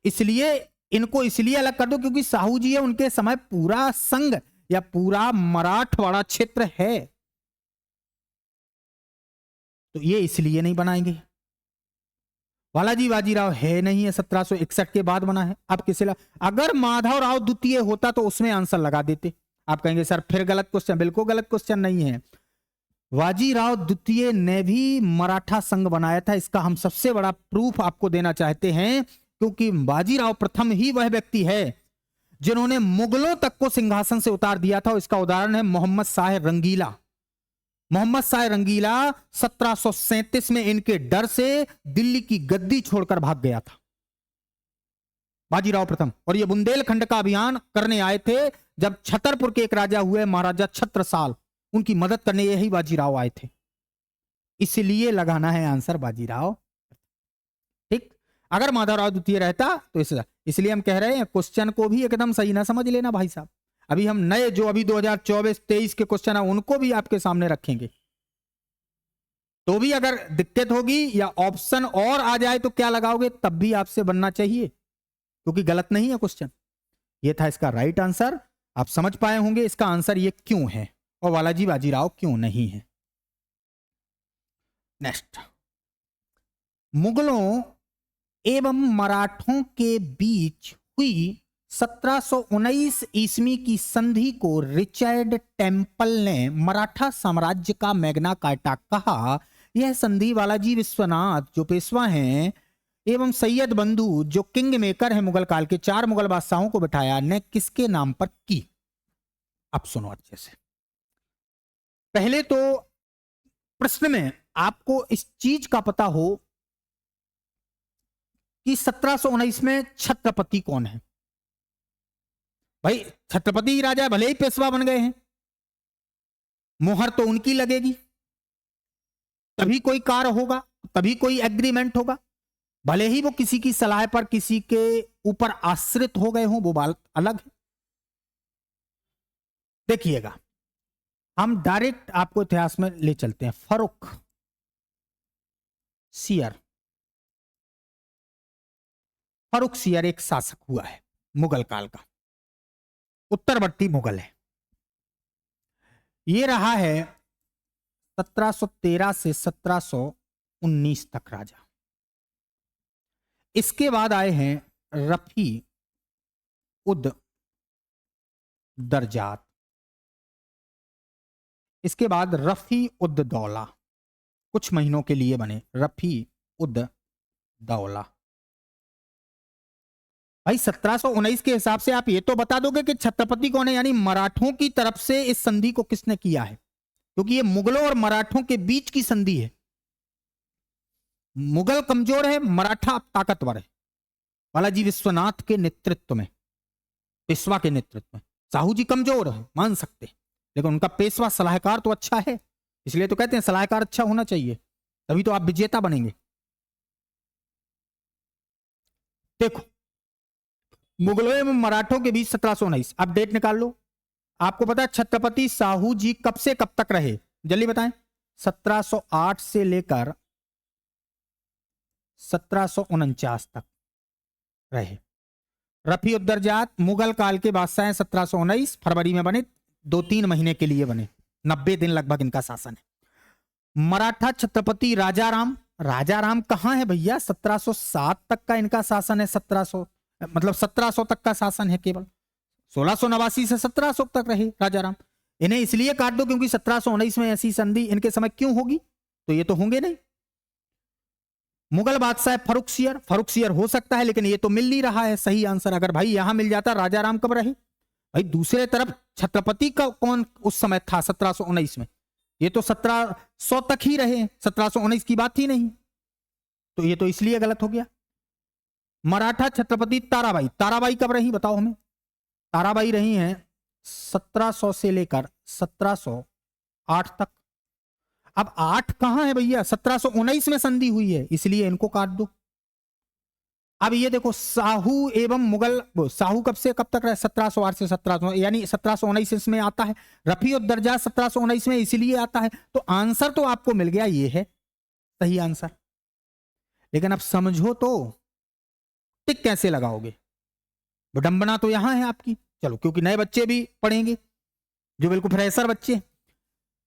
इसलिए इनको इसलिए अलग कर दो क्योंकि साहू जी है, उनके समय पूरा संघ या पूरा मराठवाड़ा क्षेत्र है, तो ये इसलिए नहीं बनाएंगे। बालाजी बाजीराव है नहीं है, 1761 के बाद बना है। अब किसे अगर माधवराव द्वितीय होता तो उसमें आंसर लगा देते। आप कहेंगे सर फिर गलत क्वेश्चन, बिल्कुल गलत क्वेश्चन नहीं है। बाजीराव द्वितीय ने भी मराठा संघ बनाया था, इसका हम सबसे बड़ा प्रूफ आपको देना चाहते हैं, क्योंकि बाजीराव प्रथम ही वह व्यक्ति है जिन्होंने मुगलों तक को सिंहासन से उतार दिया था। इसका उदाहरण है मोहम्मद शाह रंगीला। मोहम्मद शाह रंगीला 1737 में इनके डर से दिल्ली की गद्दी छोड़कर भाग गया था, बाजीराव प्रथम। और ये बुंदेलखंड का अभियान करने आए थे जब छतरपुर के एक राजा हुए महाराजा छत्रसाल, उनकी मदद करने यही बाजीराव आए थे, इसलिए लगाना है आंसर बाजीराव। ठीक, अगर माधवराव द्वितीय रहता तो इसलिए हम कह रहे हैं क्वेश्चन को भी एकदम सही ना समझ लेना भाई साहब। अभी हम नए जो अभी 2024-23 के क्वेश्चन है उनको भी आपके सामने रखेंगे, तो भी अगर दिक्कत होगी या ऑप्शन और आ जाए तो क्या लगाओगे, तब भी आपसे बनना चाहिए, क्योंकि गलत नहीं है क्वेश्चन। ये था इसका राइट आंसर। आप समझ पाए होंगे इसका आंसर ये क्यों है और बालाजी बाजीराव क्यों नहीं है। नेक्स्ट, मुगलों एवं मराठों के बीच हुई 1719 ईस्वी की संधि को रिचर्ड टेम्पल ने मराठा साम्राज्य का मैग्ना कार्टा कहा। यह संधि बालाजी विश्वनाथ जो पेशवा हैं एवं सैयद बंधु जो किंग मेकर है मुगल काल के, 4 मुगल बादशाहों को बिठाया, ने किसके नाम पर की। अब सुनो अच्छे से। पहले तो प्रश्न में आपको इस चीज का पता हो कि 1719 में छत्रपति कौन है। भाई छत्रपति राजा भले ही पेशवा बन गए हैं, मोहर तो उनकी लगेगी, तभी कोई कार्य होगा, तभी कोई एग्रीमेंट होगा। भले ही वो किसी की सलाह पर किसी के ऊपर आश्रित हो गए हों, वो बात अलग है। देखिएगा, हम डायरेक्ट आपको इतिहास में ले चलते हैं। फर्रुखसियर, फर्रुखसियर एक शासक हुआ है मुगल काल का, उत्तरवर्ती मुगल है। ये रहा है 1713 से 1719 तक राजा। इसके बाद आए हैं रफी उद दरजात, इसके बाद रफी उद दौला, कुछ महीनों के लिए बने रफी उद दौला। भाई 1719 के हिसाब से आप ये तो बता दोगे कि छत्रपति कौन है, यानी मराठों की तरफ से इस संधि को किसने किया है, क्योंकि ये मुगलों और मराठों के बीच की संधि है। मुगल कमजोर है, मराठा ताकतवर है। बालाजी विश्वनाथ के नेतृत्व में, पेशवा के नेतृत्व में। साहू जी कमजोर है, मान सकते, लेकिन उनका पेशवा सलाहकार तो अच्छा है, इसलिए तो कहते हैं सलाहकार अच्छा होना चाहिए, तभी तो आप विजेता बनेंगे। देखो, मुगलों एवं मराठों के बीच 1719, अब डेट निकाल लो। आपको पता है छत्रपति साहू जी कब से कब तक रहे, जल्दी बताएं। 1708 से लेकर 1749 तक रहे। रफी उद्दरजात मुगल काल के बादशाह हैं, 1719 फरवरी में बने, 2-3 महीने के लिए बने, 90 दिन लगभग इनका शासन है। मराठा छत्रपति राजाराम, राजाराम कहां है भैया, 1707 तक का इनका शासन है, 1700 तक का शासन है केवल। 1689 से 1700 तक रहे राजाराम। इन्हें इसलिए काट दो क्योंकि 1719 में ऐसी संधि इनके समय क्यों होगी, तो ये तो होंगे नहीं। मुगल बादशाह फर्रुखसियर, फर्रुखसियर हो सकता है लेकिन ये तो मिल नहीं रहा है सही आंसर। अगर भाई यहां मिल जाता राजाराम कब रहे, भाई दूसरे तरफ छत्रपति का कौन उस समय था 1719 में, ये तो 1700 तक ही रहे, 1719 की बात ही नहीं, तो ये तो इसलिए गलत हो गया। मराठा छत्रपति ताराबाई, ताराबाई कब रही बताओ हमें। ताराबाई रही हैं 1700 से लेकर 1708 तक। अब 8 कहां है भैया, 1719 में संधि हुई है, इसलिए इनको काट दो। अब ये देखो, साहू एवं मुगल, साहू कब से कब तक रहे, 1708 से 1700, यानी 1719 इसमें आता है। रफी उद दरजा 1719 में इसीलिए आता है, तो आंसर तो आपको मिल गया, ये है सही आंसर। लेकिन अब समझो तो टिक कैसे लगाओगे, विडंबना तो यहां है आपकी। चलो, क्योंकि नए बच्चे भी पढ़ेंगे जो बिल्कुल फ्रेशर बच्चे।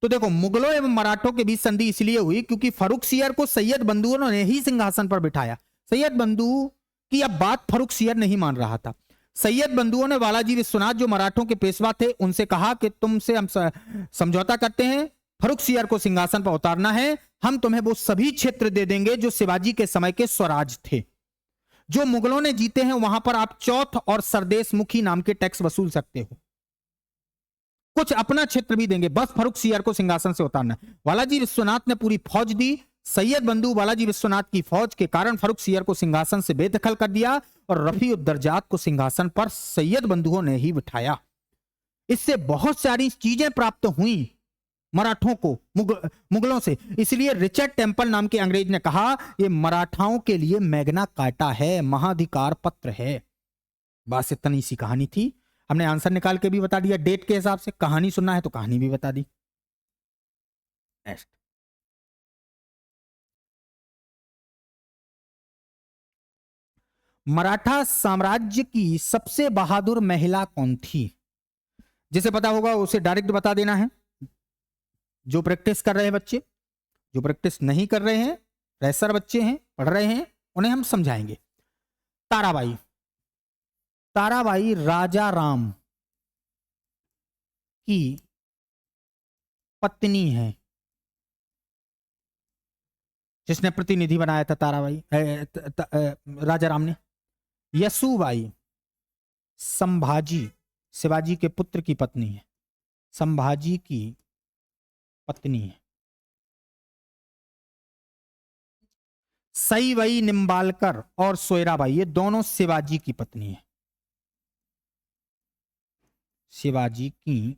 तो देखो, मुगलों एवं मराठों के बीच संधि इसलिए हुई क्योंकि फर्रुखसियर को सैयद बंधुओं ने ही सिंहासन पर बिठाया। सैयद बंधु की अब बात फर्रुखसियर नहीं मान रहा था। सैयद बंधुओं ने बालाजी विश्वनाथ जो मराठों के पेशवा थे उनसे कहा कि तुमसे हम समझौता करते हैं, फर्रुखसियर को सिंहासन पर उतारना है, हम तुम्हें वो सभी क्षेत्र दे देंगे जो शिवाजी के समय के स्वराज थे। जो मुगलों ने जीते हैं वहां पर आप चौथ और सरदेश मुखी नाम के टैक्स वसूल सकते हो, कुछ अपना क्षेत्र भी देंगे, बस फर्रुखसियर को सिंहासन से उतारना। बालाजी विश्वनाथ ने पूरी फौज दी। सैयद बंधु बालाजी विश्वनाथ की फौज के कारण फर्रुखसियर को सिंहासन से बेदखल कर दिया और रफी उद दरजात को सिंहासन पर सैयद बंधुओं ने ही बिठाया। इससे बहुत सारी चीजें प्राप्त हुई मराठों को मुगलों से, इसलिए रिचर्ड टेम्पल नाम के अंग्रेज ने कहा यह मराठाओं के लिए मैग्ना कार्टा है, महाधिकार पत्र है। बस इतनी सी कहानी थी। हमने आंसर निकाल के भी बता दिया डेट के हिसाब से, कहानी सुनना है तो कहानी भी बता दी। नेक्स्ट, मराठा साम्राज्य की सबसे बहादुर महिला कौन थी, जिसे पता होगा उसे डायरेक्ट बता देना है। जो प्रैक्टिस कर रहे हैं बच्चे, जो प्रैक्टिस नहीं कर रहे हैं, फ्रेशर बच्चे हैं, पढ़ रहे हैं, उन्हें हम समझाएंगे। ताराबाई, ताराबाई राजा राम की पत्नी है, जिसने प्रतिनिधि बनाया था ताराबाई राजा राम ने। यसुबाई संभाजी, शिवाजी के पुत्र की पत्नी है, संभाजी की पत्नी है। सईबाई निम्बालकर और सोयराबाई, ये दोनों शिवाजी की पत्नी है, शिवाजी की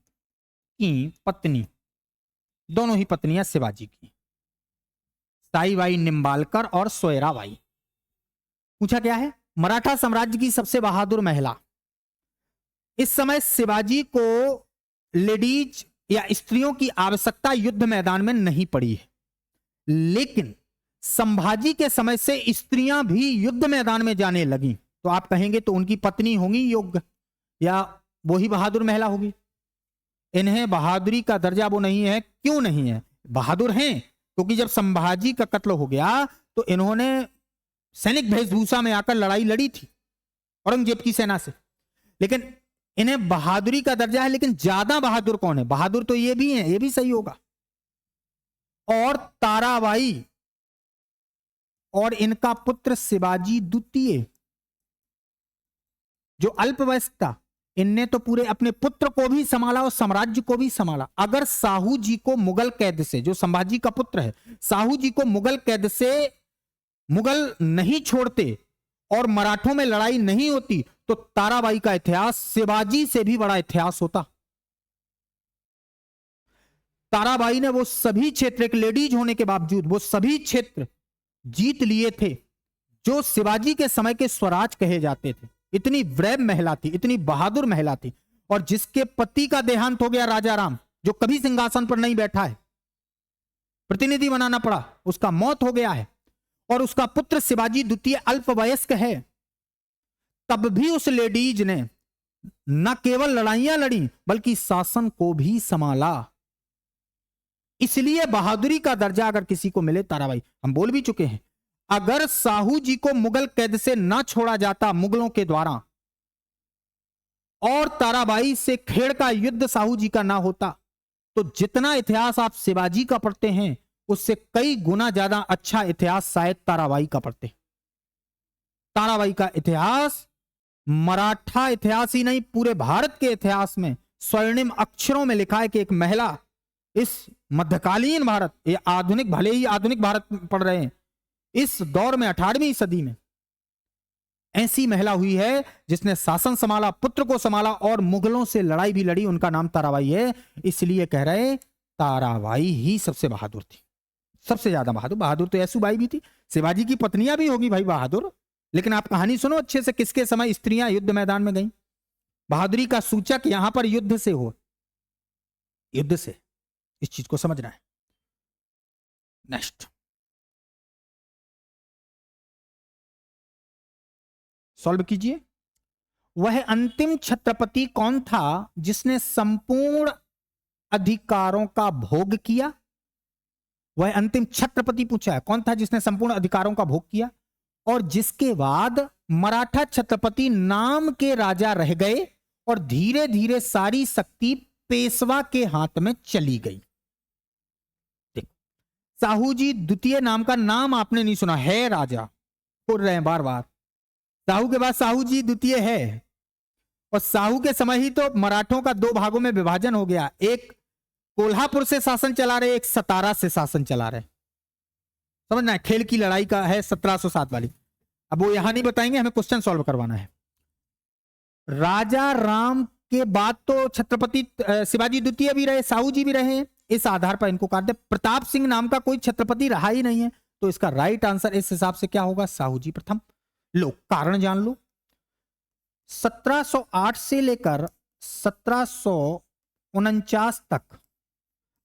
पत्नी, दोनों ही पत्नियां शिवाजी की। ताईबाई निम्बालकर और सोयराबाई। पूछा क्या है, मराठा साम्राज्य की सबसे बहादुर महिला। इस समय शिवाजी को लेडीज या स्त्रियों की आवश्यकता युद्ध मैदान में नहीं पड़ी है, लेकिन संभाजी के समय से स्त्रियां भी युद्ध मैदान में जाने लगी, तो आप कहेंगे तो उनकी पत्नी होंगी योग्य, या वो ही बहादुर महिला होगी। इन्हें बहादुरी का दर्जा वो नहीं है। क्यों नहीं है? बहादुर हैं क्योंकि जब संभाजी का कत्ल हो गया तो इन्होंने सैनिक वेशभूषा में आकर लड़ाई लड़ी थी औरंगजेब की सेना से, लेकिन इन्हें बहादुरी का दर्जा है। लेकिन ज्यादा बहादुर कौन है? बहादुर तो ये भी है, ये भी सही होगा। और ताराबाई और इनका पुत्र शिवाजी द्वितीय जो अल्पवयस्क था, इनने तो पूरे अपने पुत्र को भी संभाला और साम्राज्य को भी संभाला। अगर साहू जी को मुगल कैद से, जो संभाजी का पुत्र है, साहू जी को मुगल कैद से मुगल नहीं छोड़ते और मराठों में लड़ाई नहीं होती, तो ताराबाई का इतिहास शिवाजी से भी बड़ा इतिहास होता। ताराबाई ने वो सभी क्षेत्र, एक लेडीज होने के बावजूद वो सभी क्षेत्र जीत लिए थे जो शिवाजी के समय के स्वराज कहे जाते थे। इतनी ब्रेव महिला थी, इतनी बहादुर महिला थी। और जिसके पति का देहांत हो गया, राजा राम, जो कभी सिंहासन पर नहीं बैठा है, प्रतिनिधि बनाना पड़ा, उसका मौत हो गया है, और उसका पुत्र शिवाजी द्वितीय अल्पवयस्क है, तब भी उस लेडीज ने न केवल लड़ाइयां लड़ी बल्कि शासन को भी संभाला। इसलिए बहादुरी का दर्जा अगर किसी को मिले, ताराबाई। हम बोल भी चुके हैं, अगर साहू जी को मुगल कैद से ना छोड़ा जाता मुगलों के द्वारा, और ताराबाई से खेड़ का युद्ध साहू जी का ना होता, तो जितना इतिहास आप शिवाजी का पढ़ते हैं उससे कई गुना ज्यादा अच्छा इतिहास शायद ताराबाई का पढ़ते। ताराबाई का इतिहास मराठा इतिहास ही नहीं, पूरे भारत के इतिहास में स्वर्णिम अक्षरों में लिखा है कि एक महिला इस मध्यकालीन भारत, ये आधुनिक, भले ही आधुनिक भारत पढ़ रहे हैं, इस दौर में 18वीं सदी में ऐसी महिला हुई है जिसने शासन संभाला, पुत्र को संभाला और मुगलों से लड़ाई भी लड़ी। उनका नाम ताराबाई है। इसलिए कह रहे ताराबाई ही सबसे बहादुर थी, सबसे ज्यादा बहादुर। बहादुर तो येसुबाई भी थी, शिवाजी की पत्नियां भी होगी भाई बहादुर, लेकिन आप कहानी सुनो अच्छे से, किसके समय स्त्रियां युद्ध मैदान में गई। बहादुरी का सूचक यहां पर युद्ध से हो, युद्ध से, इस चीज को समझना है। नेक्स्ट सॉल्व कीजिए। वह अंतिम छत्रपति कौन था जिसने संपूर्ण अधिकारों का भोग किया? वह अंतिम छत्रपति पूछा है, कौन था जिसने संपूर्ण अधिकारों का भोग किया और जिसके बाद मराठा छत्रपति नाम के राजा रह गए और धीरे धीरे सारी शक्ति पेशवा के हाथ में चली गई। देखो, साहू जी द्वितीय नाम का नाम आपने नहीं सुना है, राजा बोल रहे हैं बार बार। साहू के बाद साहू जी द्वितीय है, और साहू के समय ही तो मराठों का दो भागों में विभाजन हो गया। एक कोल्हापुर से शासन चला रहे, एक सतारा से शासन चला रहे। समझना है, खेल की लड़ाई का है 1707 वाली। अब वो यहां नहीं बताएंगे, हमें क्वेश्चन सॉल्व करवाना है। राजा राम के बाद तो छत्रपति शिवाजी द्वितीय भी रहे, साहू जी भी रहे। इस आधार पर इनको काट दे। प्रताप सिंह नाम का कोई छत्रपति रहा ही नहीं है, तो इसका राइट आंसर इस हिसाब से क्या होगा? साहू जी प्रथम। लो, कारण जान लो। 1708 से लेकर 1749 तक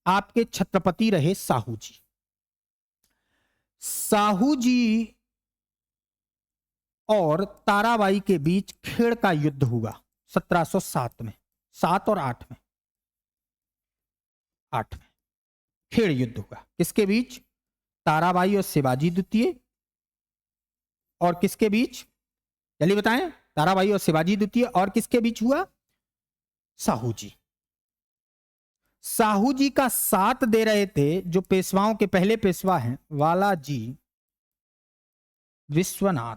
आपके छत्रपति रहे साहू जी। साहू जी और ताराबाई के बीच खेड़ का युद्ध हुआ 1707 में, 7 और 8 में। 8 में खेड़ युद्ध हुआ। किसके बीच? ताराबाई और शिवाजी द्वितीय। और किसके बीच? जल्दी बताएं। ताराबाई और शिवाजी द्वितीय। और किसके बीच हुआ? साहू जी। साहू जी का साथ दे रहे थे जो पेशवाओं के पहले पेशवा हैं, वालाजी विश्वनाथ।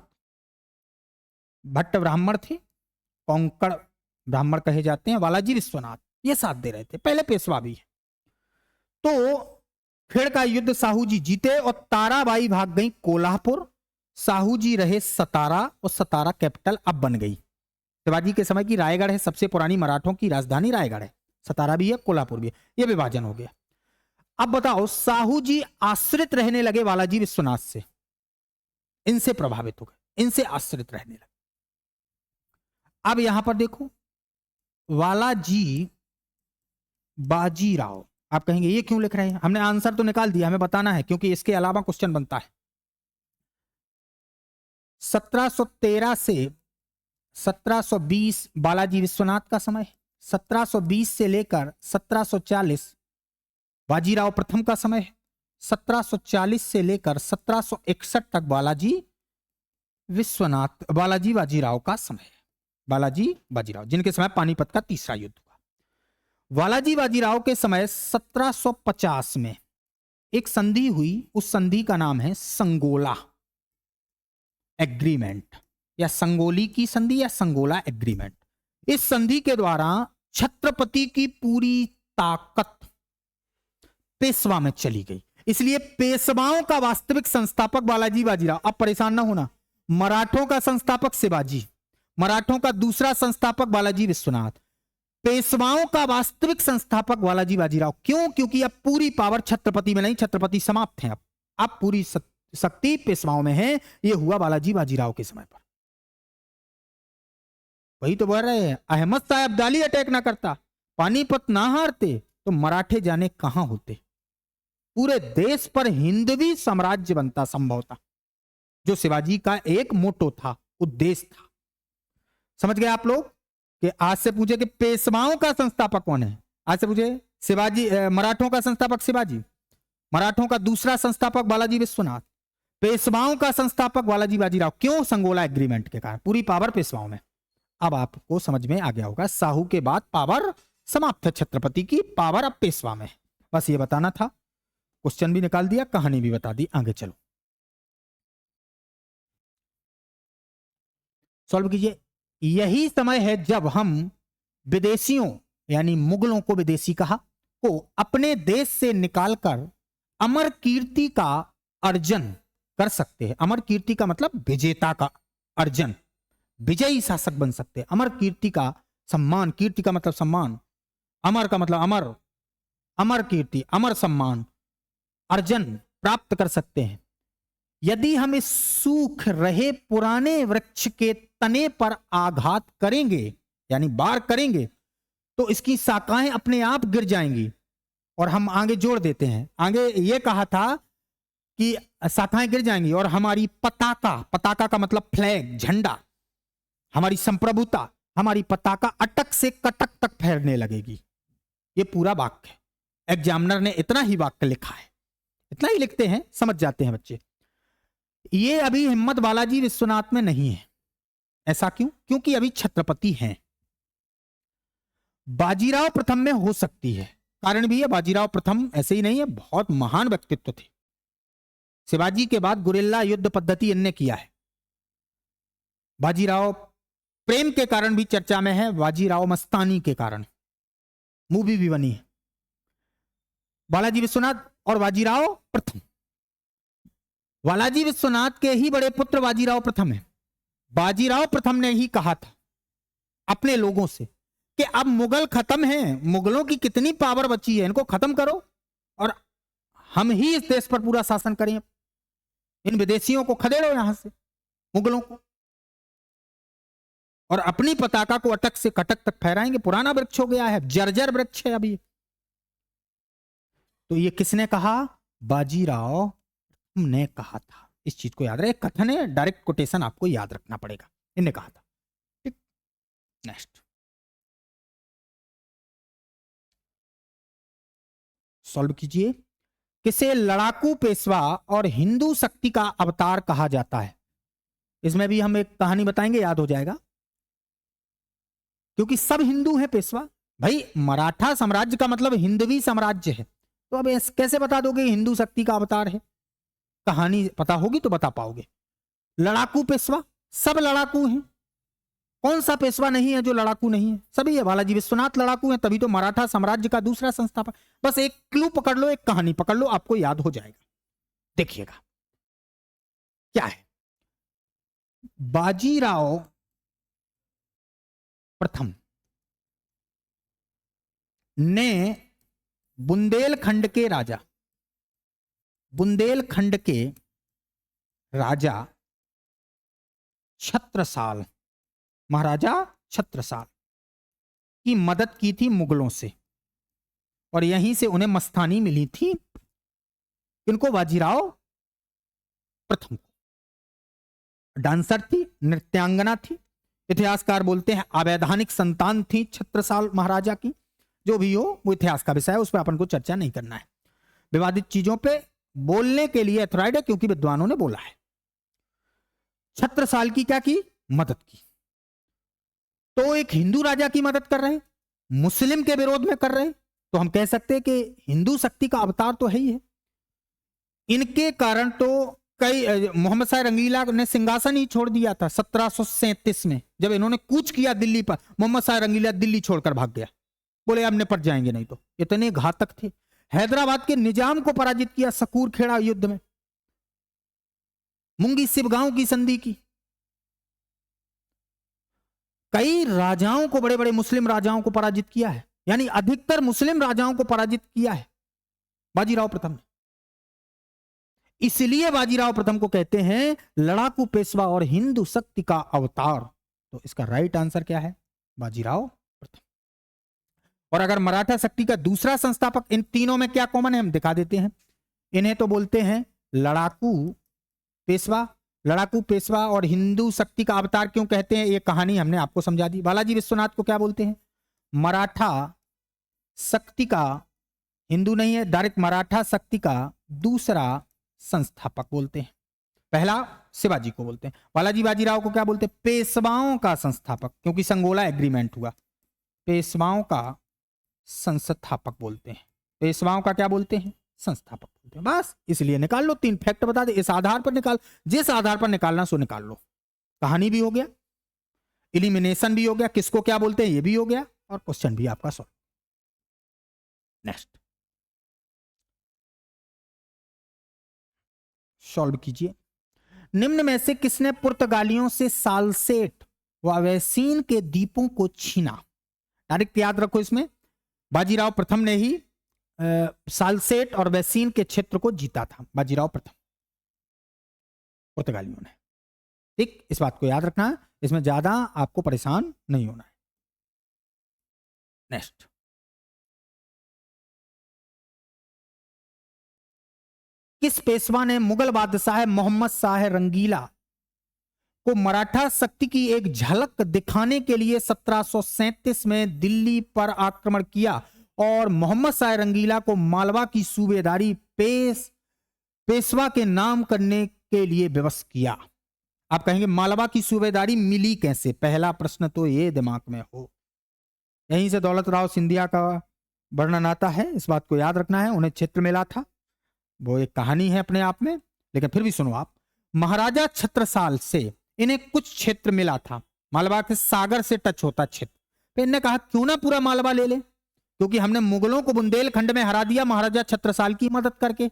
भट्ट ब्राह्मण थे, कोंकण ब्राह्मण कहे जाते हैं। वालाजी विश्वनाथ ये साथ दे रहे थे, पहले पेशवा भी है। तो खेड़ का युद्ध साहू जी जीते और ताराबाई भाग गई कोल्हापुर। साहू जी रहे सतारा, और सतारा कैपिटल अब बन गई। शिवाजी के समय की रायगढ़ है, सबसे पुरानी मराठों की राजधानी रायगढ़ है। सतारा भी है, कोल्हापुर भी है, ये विभाजन हो गया। अब बताओ, साहू जी आश्रित रहने लगे बालाजी विश्वनाथ से, इनसे प्रभावित हो गए, इनसे आश्रित रहने लगे। अब यहां पर देखो, वालाजी बाजीराव, आप कहेंगे ये क्यों लिख रहे हैं? हमने आंसर तो निकाल दिया, हमें बताना है क्योंकि इसके अलावा क्वेश्चन बनता है। 1713 से 1720 बालाजी विश्वनाथ का समय, 1720 से लेकर 1740 बाजीराव प्रथम का समय है, 1740 से लेकर 1761 तक बालाजी विश्वनाथ, बालाजी बाजीराव का समय है। बालाजी बाजीराव जिनके समय पानीपत का तीसरा युद्ध हुआ। बालाजी बाजीराव के समय 1750 में एक संधि हुई, उस संधि का नाम है संगोला एग्रीमेंट, या संगोली की संधि या संगोला एग्रीमेंट। इस संधि के द्वारा छत्रपति की पूरी ताकत पेशवा में चली गई, इसलिए पेशवाओं का वास्तविक संस्थापक बालाजी बाजीराव। अब परेशान ना होना, मराठों का संस्थापक शिवाजी, मराठों का दूसरा संस्थापक बालाजी विश्वनाथ, पेशवाओं का वास्तविक संस्थापक बालाजी बाजीराव। क्यों? क्योंकि अब पूरी पावर छत्रपति में नहीं, छत्रपति समाप्त हैं, अब पूरी शक्ति पेशवाओं में है। यह हुआ बालाजी बाजीराव के समय पर। वही तो बोल रहे हैं, अहमद शाह अब्दाली अटैक ना करता, पानीपत ना हारते, तो मराठे जाने कहां होते। पूरे देश पर हिंदवी साम्राज्य बनता संभवतः, जो शिवाजी का एक मोटो था, उद्देश्य था। समझ गए आप लोग? कि आज से पूछे कि पेशवाओं का संस्थापक कौन है, आज से पूछे शिवाजी, मराठों का संस्थापक शिवाजी, मराठों का दूसरा संस्थापक बालाजी विश्वनाथ, पेशवाओं का संस्थापक बालाजी बाजीराव। क्यों? संगोला एग्रीमेंट के कारण पूरी पावर पेशवाओं में। अब आपको समझ में आ गया होगा, साहू के बाद पावर समाप्त है, छत्रपति की पावर अब पेशवा में है। बस ये बताना था, क्वेश्चन भी निकाल दिया, कहानी भी बता दी। आगे चलो, सॉल्व कीजिए। यही समय है जब हम विदेशियों, यानी मुगलों को विदेशी कहा, को अपने देश से निकालकर अमर कीर्ति का अर्जन कर सकते हैं। अमर कीर्ति का मतलब विजेता का अर्जन, विजयी शासक बन सकते हैं। अमर कीर्ति का सम्मान, कीर्ति का मतलब सम्मान, अमर का मतलब अमर, अमर कीर्ति, अमर सम्मान, अर्जन प्राप्त कर सकते हैं। यदि हम इस सूख रहे पुराने वृक्ष के तने पर आघात करेंगे, यानी वार करेंगे, तो इसकी शाखाएं अपने आप गिर जाएंगी। और हम आगे जोड़ देते हैं, आगे ये कहा था कि शाखाएं गिर जाएंगी और हमारी पताका, पताका का मतलब फ्लैग, झंडा, हमारी संप्रभुता, हमारी पताका अटक से कटक तक फैलने लगेगी। ये पूरा वाक्य है, एग्जामिनर ने इतना ही वाक्य लिखा है, इतना ही लिखते हैं, समझ जाते हैं बच्चे। ये अभी हिम्मत बालाजी विश्वनाथ में नहीं है। ऐसा क्यों? क्योंकि अभी छत्रपति हैं। बाजीराव प्रथम में हो सकती है, कारण भी है, बाजीराव प्रथम ऐसे ही नहीं है, बहुत महान व्यक्तित्व थे। शिवाजी के बाद गुरिल्ला युद्ध पद्धति इनने किया है। बाजीराव प्रेम के कारण भी चर्चा में है, बाजीराव मस्तानी के कारण मूवी भी बनी है। बालाजी विश्वनाथ और बाजीराव प्रथम, बालाजी विश्वनाथ के ही बड़े पुत्र बाजीराव प्रथम है। बाजीराव प्रथम ने ही कहा था अपने लोगों से कि अब मुगल खत्म हैं, मुगलों की कितनी पावर बची है, इनको खत्म करो और हम ही इस देश पर पूरा शासन करें। इन विदेशियों को खदेड़ो यहां से, मुगलों को, और अपनी पताका को अटक से कटक तक फहराएंगे। पुराना वृक्ष हो गया है, जर्जर वृक्ष है अभी। तो ये किसने कहा? बाजीराव ने कहा था। इस चीज को याद रहे, कथन है, डायरेक्ट कोटेशन आपको याद रखना पड़ेगा, इन्हें कहा था। ठीक, नेक्स्ट सॉल्व कीजिए। किसे लड़ाकू पेशवा और हिंदू शक्ति का अवतार कहा जाता है? इसमें भी हम एक कहानी बताएंगे, याद हो जाएगा, क्योंकि सब हिंदू हैं पेशवा। भाई मराठा साम्राज्य का मतलब हिंदवी साम्राज्य है, तो अब कैसे बता दोगे हिंदू शक्ति का अवतार है? कहानी पता होगी तो बता पाओगे। लड़ाकू पेशवा, सब लड़ाकू हैं, कौन सा पेशवा नहीं है जो लड़ाकू नहीं है? सभी है। बालाजी विश्वनाथ लड़ाकू हैं, तभी तो मराठा साम्राज्य का दूसरा संस्थापक। बस एक क्लू पकड़ लो, एक कहानी पकड़ लो, आपको याद हो जाएगा। देखिएगा क्या है। बाजीराव प्रथम ने बुंदेलखंड के राजा बुंदेलखंड के राजा छत्रसाल, महाराजा छत्रसाल की मदद की थी मुगलों से, और यहीं से उन्हें मस्तानी मिली थी। इनको बाजीराव प्रथम को। डांसर थी, नृत्यांगना थी, इतिहासकार बोलते हैं अवैधानिक संतान थी छत्रसाल महाराजा की। जो भी हो वो इतिहास का विषय है, उस पर अपन को चर्चा नहीं करना है। विवादित चीजों पे बोलने के लिए अथॉराइड है, क्योंकि विद्वानों ने बोला है। छत्रसाल की क्या की मदद की, तो एक हिंदू राजा की मदद कर रहे, मुस्लिम के विरोध में कर रहे, तो हम कह सकते हैं कि हिंदू शक्ति का अवतार तो है ही है। इनके कारण तो कई मोहम्मद शाह रंगीला ने सिंहासन ही छोड़ दिया था 1737 में, जब इन्होंने कूच किया दिल्ली पर। मोहम्मद शाह रंगीला दिल्ली छोड़कर भाग गया, बोले अब निपट जाएंगे नहीं तो। इतने घातक थे। हैदराबाद के निजाम को पराजित किया सकूर खेड़ा युद्ध में, मुंगी सिबगांव की संधि की। कई राजाओं को, बड़े बड़े मुस्लिम राजाओं को पराजित किया है, यानी अधिकतर मुस्लिम राजाओं को पराजित किया है बाजीराव प्रथम ने। इसलिए बाजीराव प्रथम को कहते हैं लड़ाकू पेशवा और हिंदू शक्ति का अवतार। तो इसका राइट आंसर क्या है? बाजीराव प्रथम। और अगर मराठा शक्ति का दूसरा संस्थापक, इन तीनों में क्या कॉमन है हम दिखा देते हैं। इन्हें तो बोलते हैं लड़ाकू पेशवा। लड़ाकू पेशवा और हिंदू शक्ति का अवतार क्यों कहते हैं, ये कहानी हमने आपको समझा दी। बालाजी विश्वनाथ को क्या बोलते हैं? मराठा शक्ति का, हिंदू नहीं है डायरेक्ट, मराठा शक्ति का दूसरा संस्थापक बोलते हैं। पहला शिवाजी को बोलते हैं। बालाजी बाजीराव को क्या बोलते हैं? पेशवाओं का संस्थापक, क्योंकि संगोला एग्रीमेंट हुआ। पेशवाओं का संस्थापक बोलते हैं। पेशवाओं का क्या बोलते हैं? संस्थापक बोलते हैं। बस इसलिए निकाल लो, 3 फैक्ट बता दे, इस आधार पर निकाल, जिस आधार पर निकालना सो निकाल लो। कहानी भी हो गया, इलिमिनेशन भी हो गया, किसको क्या बोलते हैं ये भी हो गया, और क्वेश्चन भी आपका सॉल्व। नेक्स्ट सॉल्व कीजिए। निम्न में से किसने पुर्तगालियों से सालसेट व अवैसीन के द्वीपों को छीना? डायरेक्ट याद रखो, इसमें बाजीराव प्रथम ने ही सालसेट और वैसीन के क्षेत्र को जीता था। बाजीराव प्रथम, पुर्तगालियों ने। ठीक, इस बात को याद रखना है, इसमें ज्यादा आपको परेशान नहीं होना है। नेक्स्ट, किस पेशवा ने मुगल बादशाह मोहम्मद शाह रंगीला को मराठा शक्ति की एक झलक दिखाने के लिए 1737 में दिल्ली पर आक्रमण किया और मोहम्मद शाह रंगीला को मालवा की सूबेदारी पेशवा के नाम करने के लिए विवश किया? आप कहेंगे मालवा की सूबेदारी मिली कैसे? पहला प्रश्न तो ये दिमाग में हो। यहीं से दौलत राव सिंधिया का वर्णन आता है, इस बात को याद रखना है। उन्हें क्षेत्र मिला था, वो एक कहानी है अपने आप में, लेकिन फिर भी सुनो आप। महाराजा छत्रसाल से इन्हें कुछ क्षेत्र मिला था, मालवा के सागर से टच होता क्षेत्र। फिर इन्हें कहा क्यों ना पूरा मालवा ले ले, क्योंकि हमने मुगलों को बुंदेलखंड में हरा दिया महाराजा छत्रसाल की मदद करके।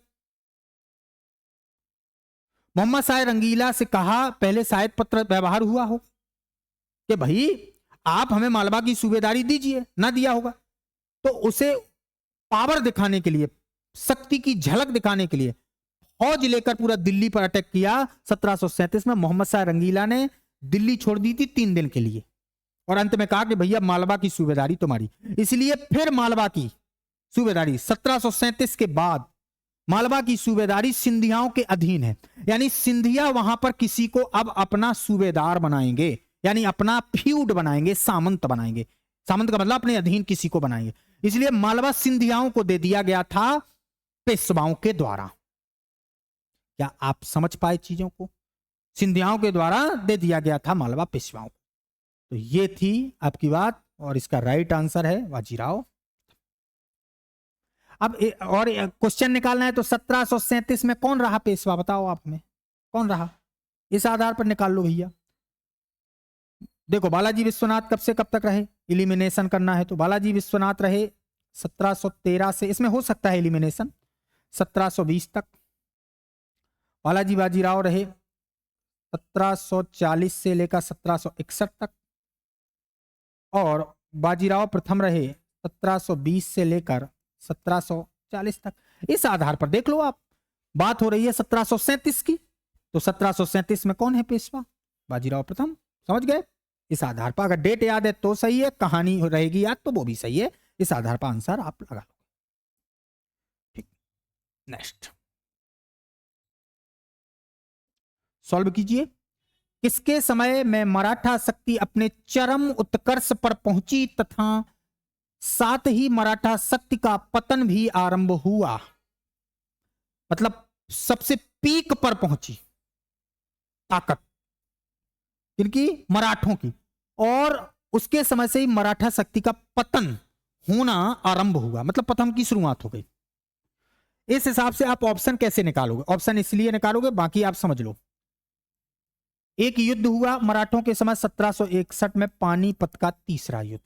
मोहम्मद शाह रंगीला से कहा, पहले शायद पत्र व्यवहार हुआ हो कि भाई आप हमें मालवा की सूबेदारी दीजिए, ना दिया होगा, तो उसे पावर दिखाने के लिए, शक्ति की झलक दिखाने के लिए फौज लेकर पूरा दिल्ली पर अटैक किया। 1737 में मोहम्मद शाह रंगीला ने दिल्ली छोड़ दी थी 3 दिन के लिए, और अंत में कहा कि भैया मालवा की सूबेदारी तुम्हारी। इसलिए फिर मालवा की सूबेदारी 1737 के बाद मालवा की सूबेदारी सिंधियाओं के अधीन है, यानी सिंधिया वहां पर किसी को अब अपना सूबेदार बनाएंगे, यानी अपना फ्यूड बनाएंगे, सामंत बनाएंगे। सामंत का मतलब अपने अधीन किसी को बनाएंगे। इसलिए मालवा सिंधियाओं को दे दिया गया था पेशवाओं के द्वारा। क्या आप समझ पाए चीजों को? सिंधियाओं के द्वारा दे दिया गया था मालवा पेशवाओं को। तो ये थी आपकी बात, और इसका राइट आंसर है बाजीराव। अब और क्वेश्चन निकालना है, तो 1737 में कौन रहा पेशवा, बताओ आप हमें, कौन रहा? इस आधार पर निकाल लो भैया। देखो बालाजी विश्वनाथ कब से कब तक रहे, इलिमिनेशन करना है तो बालाजी विश्वनाथ रहे 1713 से, इसमें हो सकता है इलिमिनेशन, 1720 तक। बालाजी बाजीराव रहे 1740 से लेकर 1761 तक, और बाजीराव प्रथम रहे 1720 से लेकर 1740 तक। इस आधार पर देख लो आप बात हो रही है 1737 की, तो 1737 में कौन है पेशवा? बाजीराव प्रथम। समझ गए? इस आधार पर अगर डेट याद है तो सही है, कहानी रहेगी याद तो वो भी सही है। इस आधार पर आंसर आप लगा लो। ठीक, नेक्स्ट सॉल्व कीजिए। किसके समय में मराठा शक्ति अपने चरम उत्कर्ष पर पहुंची तथा साथ ही मराठा शक्ति का पतन भी आरंभ हुआ? मतलब सबसे पीक पर पहुंची ताकत किनकी? मराठों की। और उसके समय से ही मराठा शक्ति का पतन होना आरंभ हुआ, मतलब पतन की शुरुआत हो गई। इस हिसाब से आप ऑप्शन कैसे निकालोगे? ऑप्शन इसलिए निकालोगे, बाकी आप समझ लो। एक युद्ध हुआ मराठों के समय 1761 में, पानीपत का तीसरा युद्ध।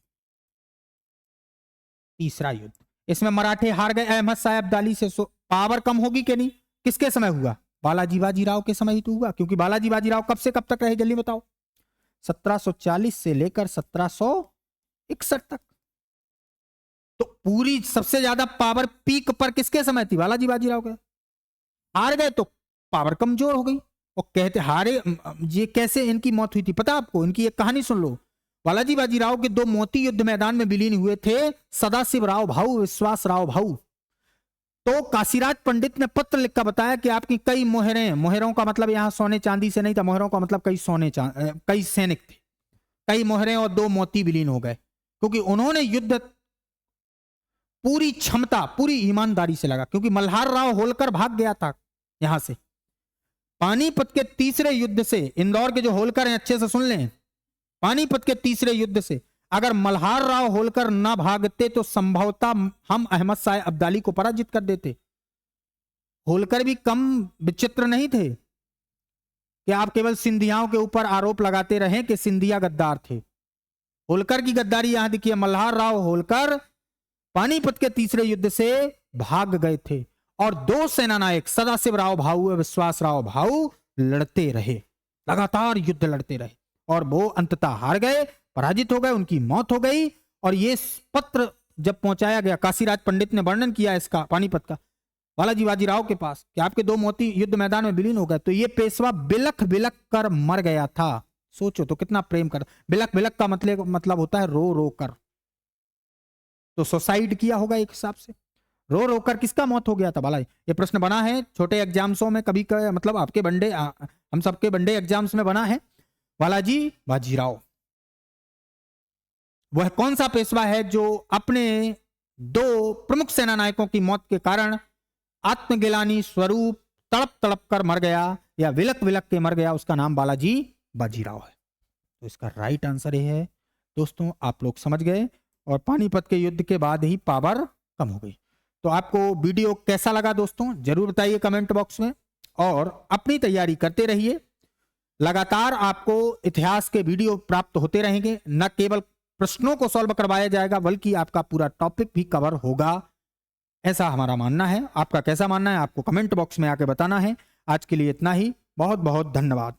तीसरा युद्ध, इसमें मराठे हार गए अहमद शाह अब्दाली से। पावर कम होगी कि नहीं? किसके समय हुआ? बालाजी बाजीराव के समय ही तो हुआ, क्योंकि बालाजी बाजीराव कब से कब तक रहे जल्दी बताओ? 1740 से लेकर 1761 तक। तो पूरी सबसे ज्यादा पावर पीक पर किसके समय थी? बालाजी बाजीराव के। हार गए तो पावर कमजोर हो गई। और कहते हारे, ये कैसे इनकी मौत हुई थी पता आपको? इनकी एक कहानी सुन लो। बालाजी बाजीराव के दो मोती युद्ध मैदान में विलीन हुए थे, सदाशिव राव भाऊ, विश्वास राव भाऊ। तो काशीराज पंडित ने पत्र लिखकर बताया कि आपकी कई मोहरें, मोहरों का मतलब यहां सोने चांदी से नहीं था, मोहरों का मतलब कई कई सैनिक थे, कई मोहरें और दो मोती विलीन हो गए, क्योंकि उन्होंने युद्ध पूरी क्षमता पूरी ईमानदारी से लगा। क्योंकि मल्हार राव होलकर भाग गया था यहां से। पानीपत के तीसरे युद्ध से, इंदौर के जो होलकर हैं अच्छे से सुन लें, पानीपत के तीसरे युद्ध से अगर मल्हार राव होलकर ना भागते तो संभवतः हम अहमद शाह अब्दाली को पराजित कर देते। होलकर भी कम विचित्र नहीं थे कि आप केवल सिंधियाओं के ऊपर आरोप लगाते रहें कि सिंधिया गद्दार थे। होलकर की गद्दारी यहां दिखी है। मल्हार राव होलकर पानीपत के तीसरे युद्ध से भाग गए थे और दो सेनानायक सदाशिव राव भाऊ और विश्वास राव भाऊ लड़ते रहे, लगातार युद्ध लड़ते रहे, और वो अंततः हार गए, पराजित हो गए, उनकी मौत हो गई। और ये पत्र जब पहुंचाया गया, काशीराज पंडित ने वर्णन किया इसका पानीपत का बालाजी बाजीराव के पास कि आपके दो मोती युद्ध मैदान में विलीन हो गए, तो ये पेशवा बिलख बिलख कर मर गया था। सोचो तो कितना प्रेम कर। बिलख बिलख का मतलब होता है रो रो कर, तो सुसाइड किया होगा एक हिसाब से। रो रो कर किसका मौत हो गया था बालाजी? ये प्रश्न बना है छोटे एग्जाम्सों में कभी का, मतलब आपके बंडे, हम सबके बंडे एग्जाम्स में बना है। बालाजी बाजीराव वह कौन सा पेशवा है जो अपने दो प्रमुख सेना नायकों की मौत के कारण आत्मगिलानी स्वरूप तड़प तड़प कर मर गया या विलक विलक के मर गया? उसका नाम बालाजी बाजीराव है। तो इसका राइट आंसर ये है। दोस्तों आप लोग समझ गए, और पानीपत के युद्ध के बाद ही पावर कम हो गई। तो आपको वीडियो कैसा लगा दोस्तों जरूर बताइए कमेंट बॉक्स में, और अपनी तैयारी करते रहिए। लगातार आपको इतिहास के वीडियो प्राप्त होते रहेंगे। न केवल प्रश्नों को सॉल्व करवाया जाएगा बल्कि आपका पूरा टॉपिक भी कवर होगा, ऐसा हमारा मानना है। आपका कैसा मानना है आपको कमेंट बॉक्स में आके बताना है। आज के लिए इतना ही, बहुत बहुत धन्यवाद।